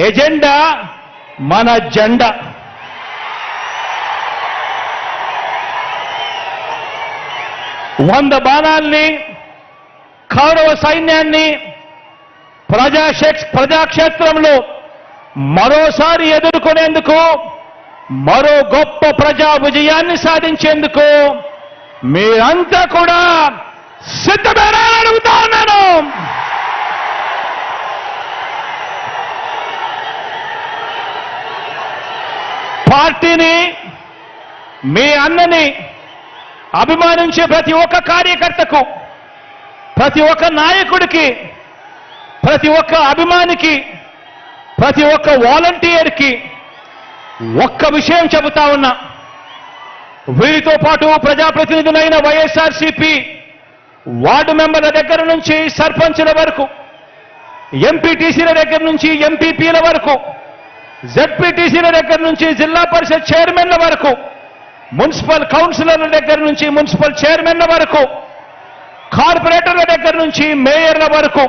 ఎజెండా మన జెండా. వంద బాణాల్ని, కౌరవ సైన్యాన్ని ప్రజాక్షేత్రంలో మరోసారి ఎదుర్కొనేందుకు, మరో గొప్ప ప్రజా విజయాన్ని సాధించేందుకు మీరంతా కూడా సిద్ధమేనా అని అడుగుతా ఉన్నాను. పార్టీని, మీ అన్నని అభిమానించే ప్రతి ఒక్క కార్యకర్తకు, ప్రతి ఒక్క నాయకుడికి, ప్రతి ఒక్క అభిమానికి, ప్రతి ఒక్క వాలంటీర్కి ఒక్క విషయం చెబుతా ఉన్నా. వీరితో పాటు ప్రజాప్రతినిధులైన వైఎస్ఆర్సీపీ వార్డు మెంబర్ల దగ్గర నుంచి సర్పంచుల వరకు, ఎంపీటీసీల దగ్గర నుంచి ఎంపీపీల వరకు, జెడ్పీటీసీల దగ్గర నుంచి జిల్లా పరిషత్ చైర్మన్ల వరకు, మున్సిపల్ కౌన్సిలర్ల దగ్గర నుంచి మున్సిపల్ చైర్మన్ల వరకు, కార్పొరేటర్ల దగ్గర నుంచి మేయర్ల వరకు,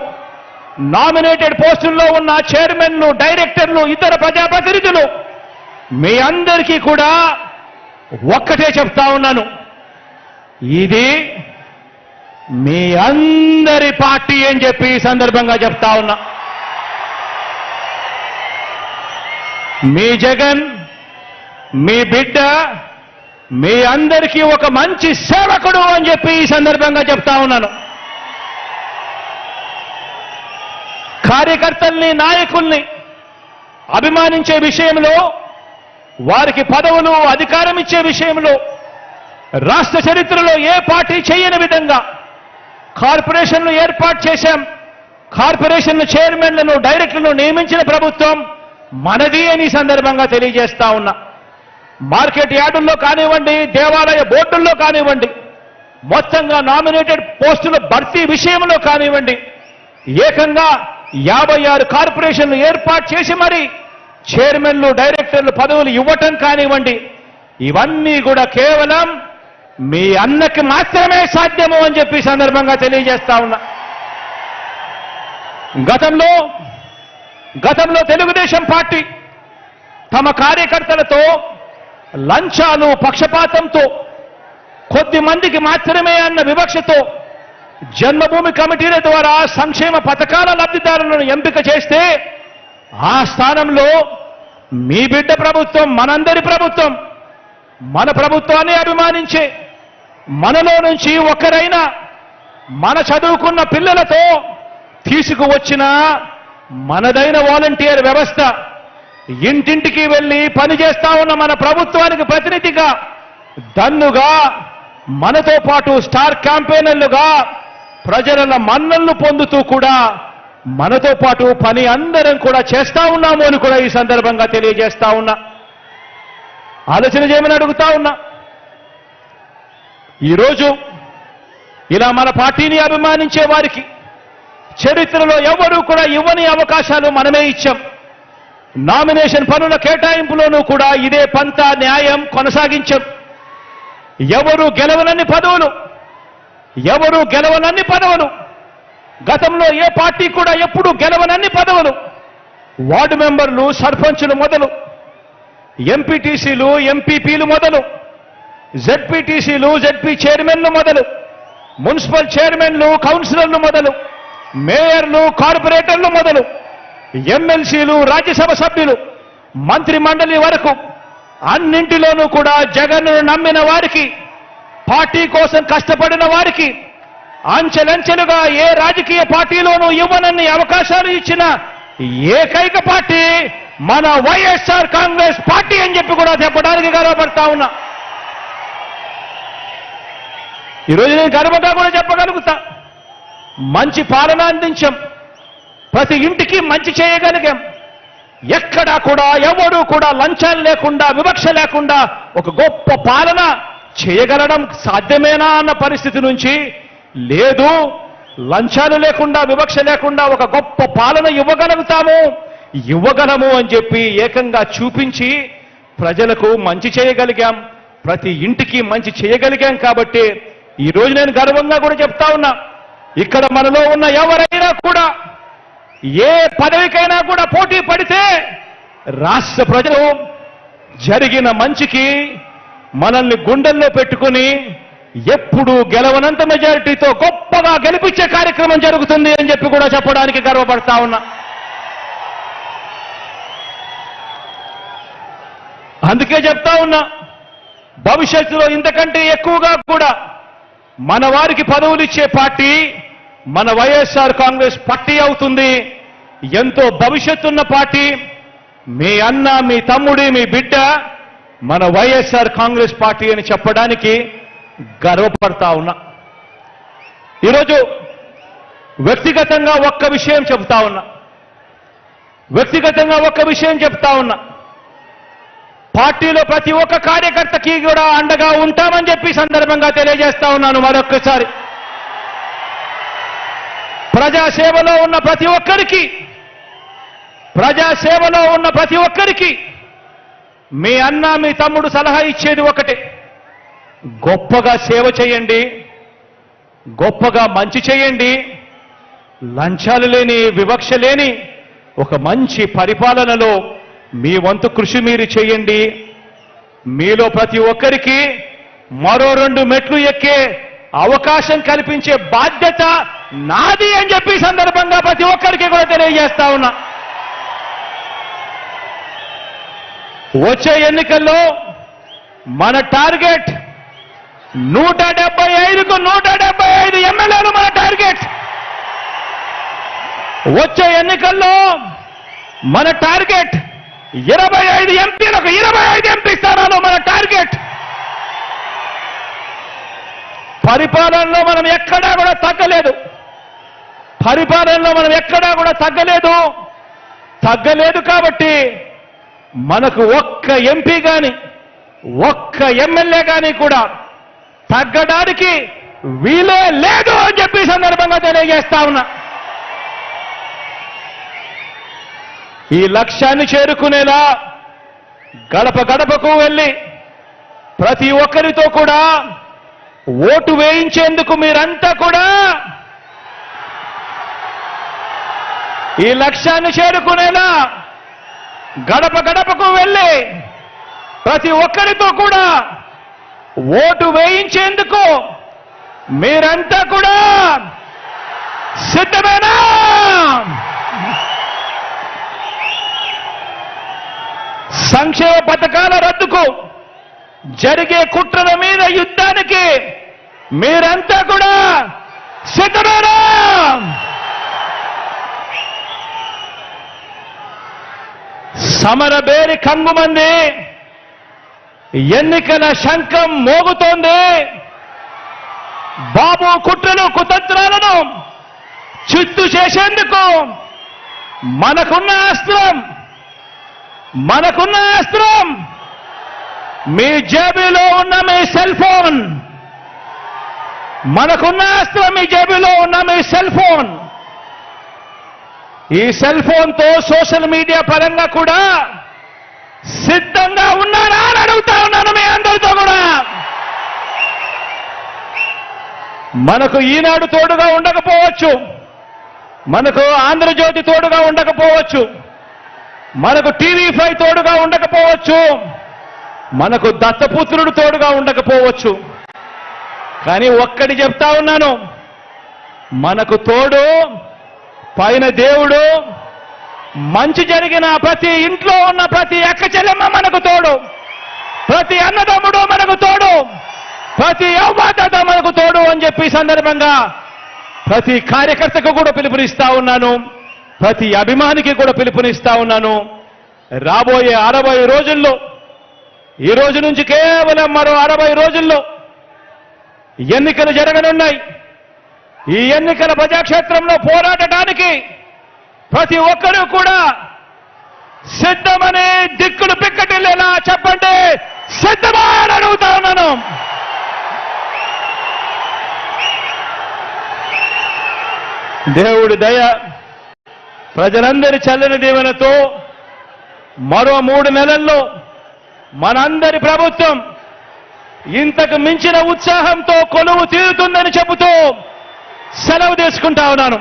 నామినేటెడ్ పోస్టుల్లో ఉన్న చైర్మన్లు, డైరెక్టర్లు, ఇతర ప్రజాప్రతినిధులు మీ అందరికీ కూడా ఒక్కటే చెప్తా ఉన్నాను, ఇది మీ అందరి పార్టీ అని చెప్పి ఈ సందర్భంగా చెప్తా ఉన్నా. మీ జగన్, మీ బిడ్డ మీ అందరికీ ఒక మంచి సేవకుడు అని చెప్పి ఈ సందర్భంగా చెప్తా ఉన్నాను. కార్యకర్తల్ని, నాయకుల్ని అభిమానించే విషయంలో, వారికి పదవులు, అధికారం ఇచ్చే విషయంలో రాష్ట్ర చరిత్రలో ఏ పార్టీ చేయని విధంగా కార్పొరేషన్లు ఏర్పాటు చేశాం. కార్పొరేషన్ల చైర్మన్లను, డైరెక్టర్లను నియమించిన ప్రభుత్వం మనది అని సందర్భంగా తెలియజేస్తా ఉన్నా. మార్కెట్ యార్డుల్లో కానివ్వండి, దేవాలయ బోర్డుల్లో కానివ్వండి, మొత్తంగా నామినేటెడ్ పోస్టుల భర్తీ విషయంలో కానివ్వండి, ఏకంగా 56 కార్పొరేషన్లు ఏర్పాటు చేసి మరి చైర్మన్లు, డైరెక్టర్లు పదవులు ఇవ్వటం కానివ్వండి, ఇవన్నీ కూడా కేవలం మీ అన్నకి మాత్రమే సాధ్యము అని చెప్పి సందర్భంగా తెలియజేస్తా ఉన్నా. గతంలో తెలుగుదేశం పార్టీ తమ కార్యకర్తలతో లంచాలు పక్షపాతంతో కొద్ది మందికి మాత్రమే అన్న వివక్షతో జన్మభూమి కమిటీల ద్వారా సంక్షేమ పథకాల లబ్ధిదారులను ఎంపిక చేస్తే ఆ స్థానంలో మీ బిడ్డ ప్రభుత్వం, మనందరి ప్రభుత్వం, మన ప్రభుత్వాన్ని అభిమానించే మనలో నుంచి ఒకరైనా మన చదువుకున్న పిల్లలతో తీసుకువచ్చిన మనదైన వాలంటీర్ వ్యవస్థ, ఇంటింటికి వెళ్ళి పనిచేస్తా ఉన్న మన ప్రభుత్వానికి ప్రతినిధిగా దన్నుగా మనతో పాటు స్టార్ క్యాంపెయినర్లుగా ప్రజల మన్నలను పొందుతూ కూడా మనతో పాటు పని అందరం కూడా చేస్తా ఉన్నాము అని కూడా ఈ సందర్భంగా తెలియజేస్తా ఉన్నా. ఆలోచన చేయమని అడుగుతా ఉన్నా. ఈరోజు ఇలా మన పార్టీని అభిమానించే వారికి చరిత్రలో ఎవరూ కూడా ఇవ్వని అవకాశాలు మనమే ఇచ్చాం. నామినేషన్ పనుల కేటాయింపులోనూ కూడా ఇదే పంతా న్యాయం కొనసాగించాం. ఎవరు గెలవనన్ని పదవులు గతంలో ఏ పార్టీ కూడా ఎప్పుడూ గెలవనన్ని పదవులు వార్డు మెంబర్లు, సర్పంచులు మొదలు, ఎంపీటీసీలు, ఎంపీపీలు మొదలు, జెడ్పీటీసీలు, జెడ్పీ చైర్మన్లు మొదలు, మున్సిపల్ చైర్మన్లు, కౌన్సిలర్లు మొదలు, మేయర్లు, కార్పొరేటర్లు మొదలు, ఎమ్మెల్సీలు, రాజ్యసభ సభ్యులు, మంత్రి మండలి వరకు అన్నింటిలోనూ కూడా జగన్ను నమ్మిన వారికి, పార్టీ కోసం కష్టపడిన వారికి అంచెలంచెలుగా ఏ రాజకీయ పార్టీలోనూ ఇవ్వనన్ని అవకాశాలు ఇచ్చిన ఏకైక పార్టీ మన వైఎస్ఆర్ కాంగ్రెస్ పార్టీ అని చెప్పి కూడా చెప్పడానికి గర్వపడతా ఉన్నా. ఈరోజు నేను గర్వంగా కూడా చెప్పగలుగుతా. మంచి పాలన అందించాం, ప్రతి ఇంటికి మంచి చేయగలిగాం. ఎక్కడా కూడా ఎవరూ కూడా లంచాలు లేకుండా, వివక్ష లేకుండా ఒక గొప్ప పాలన చేయగలడం సాధ్యమేనా అన్న పరిస్థితి నుంచి, లేదు లంచాలు లేకుండా, వివక్ష లేకుండా ఒక గొప్ప పాలన ఇవ్వగలము అని చెప్పి ఏకంగా చూపించి ప్రజలకు మంచి చేయగలిగాం, ప్రతి ఇంటికి మంచి చేయగలిగాం. కాబట్టి ఈరోజు నేను గర్వంగా కూడా చెప్తా ఉన్నా, ఇక్కడ మనలో ఉన్న ఎవరైనా కూడా ఏ పదవికైనా కూడా పోటీ పడితే రాష్ట్ర ప్రజలు జరిగిన మంచికి మనల్ని గుండెల్లో పెట్టుకుని ఎప్పుడూ గెలవనంత మెజారిటీతో గొప్పగా గెలిపించే కార్యక్రమం జరుగుతుంది అని చెప్పి కూడా చెప్పడానికి గర్వపడతా ఉన్నా. అందుకే చెప్తా ఉన్నా, భవిష్యత్తులో ఇంతకంటే ఎక్కువగా కూడా మన వారికి పదవులు ఇచ్చే పార్టీ మన వైఎస్ఆర్ కాంగ్రెస్ పార్టీ అవుతుంది. ఎంతో భవిష్యత్తున్న పార్టీ, మీ అన్న, మీ తమ్ముడి, మీ బిడ్డ మన వైఎస్ఆర్ కాంగ్రెస్ పార్టీ అని చెప్పడానికి గర్వపడతా ఉన్నా. ఈరోజు వ్యక్తిగతంగా ఒక్క విషయం చెప్తా ఉన్నా. పార్టీలో ప్రతి ఒక్క కార్యకర్తకి కూడా అండగా ఉంటామని చెప్పి సందర్భంగా తెలియజేస్తా ఉన్నాను. మరొక్కసారి ప్రజాసేవలో ఉన్న ప్రతి ఒక్కరికి మీ అన్న, మీ తమ్ముడు సలహా ఇచ్చేది ఒకటే, గొప్పగా సేవ చేయండి, గొప్పగా మంచి చేయండి, లంచాలు లేని, వివక్ష లేని ఒక మంచి పరిపాలనలో మీ వంతు కృషి మీరు చేయండి. మీలో ప్రతి ఒక్కరికి మరో 2 మెట్లు ఎక్కే అవకాశం కల్పించే బాధ్యత నాది అని చెప్పి సందర్భంగా ప్రతి ఒక్కరికి కూడా తెలియజేస్తా ఉన్నా. వచ్చే ఎన్నికల్లో మన టార్గెట్ 175కు 175 ఎమ్మెల్యేలు మన టార్గెట్. వచ్చే ఎన్నికల్లో మన టార్గెట్ 25 ఎంపీలకు 25 ఎంపీ స్థానాలు మన టార్గెట్. పరిపాలనలో మనం ఎక్కడా కూడా తగ్గలేదు కాబట్టి మనకు ఒక్క ఎంపీ గాని, ఒక్క ఎమ్మెల్యే గాని కూడా తగ్గడానికి వీలే లేదు అని చెప్పి సందర్భంగా తెలియజేస్తా ఉన్నా. ఈ లక్ష్యాన్ని చేరుకునేలా గడప గడపకు వెళ్ళి ప్రతి ఒక్కరితో కూడా ఓటు వేయించేందుకు మీరంతా కూడా ఈ లక్ష్యాన్ని చేరుకునేలా గడప గడపకు వెళ్ళి ప్రతి ఒక్కరితో కూడా ఓటు వేయించేందుకు మీరంతా కూడా సిద్ధమేనా? సంక్షేమ పథకాల రద్దుకు జరిగే కుట్రల మీద యుద్ధానికి మీరంతా కూడా సిద్ధమేనా? సమరబేరి కంగుమంది, ఎన్నికల శంఖం మోగుతోంది. బాబు కుట్రలు కుతంత్రాలను చిత్తు చేసేందుకు మనకున్న అస్త్రం మీ జేబులో ఉన్న మీ సెల్ ఫోన్. మనకున్న అస్త్రం మీ జేబులో ఉన్న మీ సెల్ ఫోన్. ఈ సెల్ ఫోన్తో సోషల్ మీడియా పరంగా కూడా సిద్ధంగా ఉన్నారా అని అడుగుతా ఉన్నాను మీ అందరితో కూడా. మనకు ఈనాడు తోడుగా ఉండకపోవచ్చు, మనకు ఆంధ్రజ్యోతి తోడుగా ఉండకపోవచ్చు, మనకు TV5 తోడుగా ఉండకపోవచ్చు, మనకు దత్తపుత్రుడు తోడుగా ఉండకపోవచ్చు. కానీ ఒక్కటి చెప్తా ఉన్నాను, మనకు తోడు పైన దేవుడు. మంచి జరిగిన ప్రతి ఇంట్లో ఉన్న ప్రతి అక్క చెల్లెమ్మ మనకు తోడు, ప్రతి అన్నదమ్ముడు మనకు తోడు, ప్రతి అవ్వాతాత మనకు తోడు అని చెప్పి సందర్భంగా ప్రతి కార్యకర్తకు కూడా పిలుపునిస్తా ఉన్నాను, ప్రతి అభిమానికి కూడా పిలుపునిస్తా ఉన్నాను. రాబోయే 60 రోజుల్లో, ఈ రోజు నుంచి కేవలం మరో 60 రోజుల్లో ఎన్నికలు జరగనున్నాయి. ఈ ఎన్నికల ప్రజాక్షేత్రంలో పోరాడటానికి ప్రతి ఒక్కరూ కూడా సిద్ధమని దిక్కులు పిక్కటిల్లేలా చెప్పండి, సిద్ధమా అని అడుగుతా ఉన్నాను. దేవుడి దయ, ప్రజలందరి చల్లని దీవెనతో మరో 3 నెలల్లో మనందరి ప్రభుత్వం ఇంతకు మించిన ఉత్సాహంతో కొలువు తీరుతుందని చెబుతూ సెలవు తీసుకుంటా ఉన్నాను.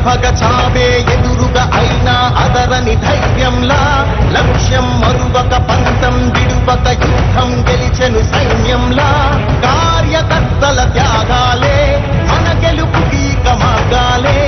భగ చావే ఎదురుగా అయినా అదరని ధైర్యంలా, లక్ష్యం మరువక పంతం విడువక యుద్ధం గెలిచెను సైన్యంలా. కార్యకర్తల త్యాగాలే మన గెలుపుకి మార్గాలే.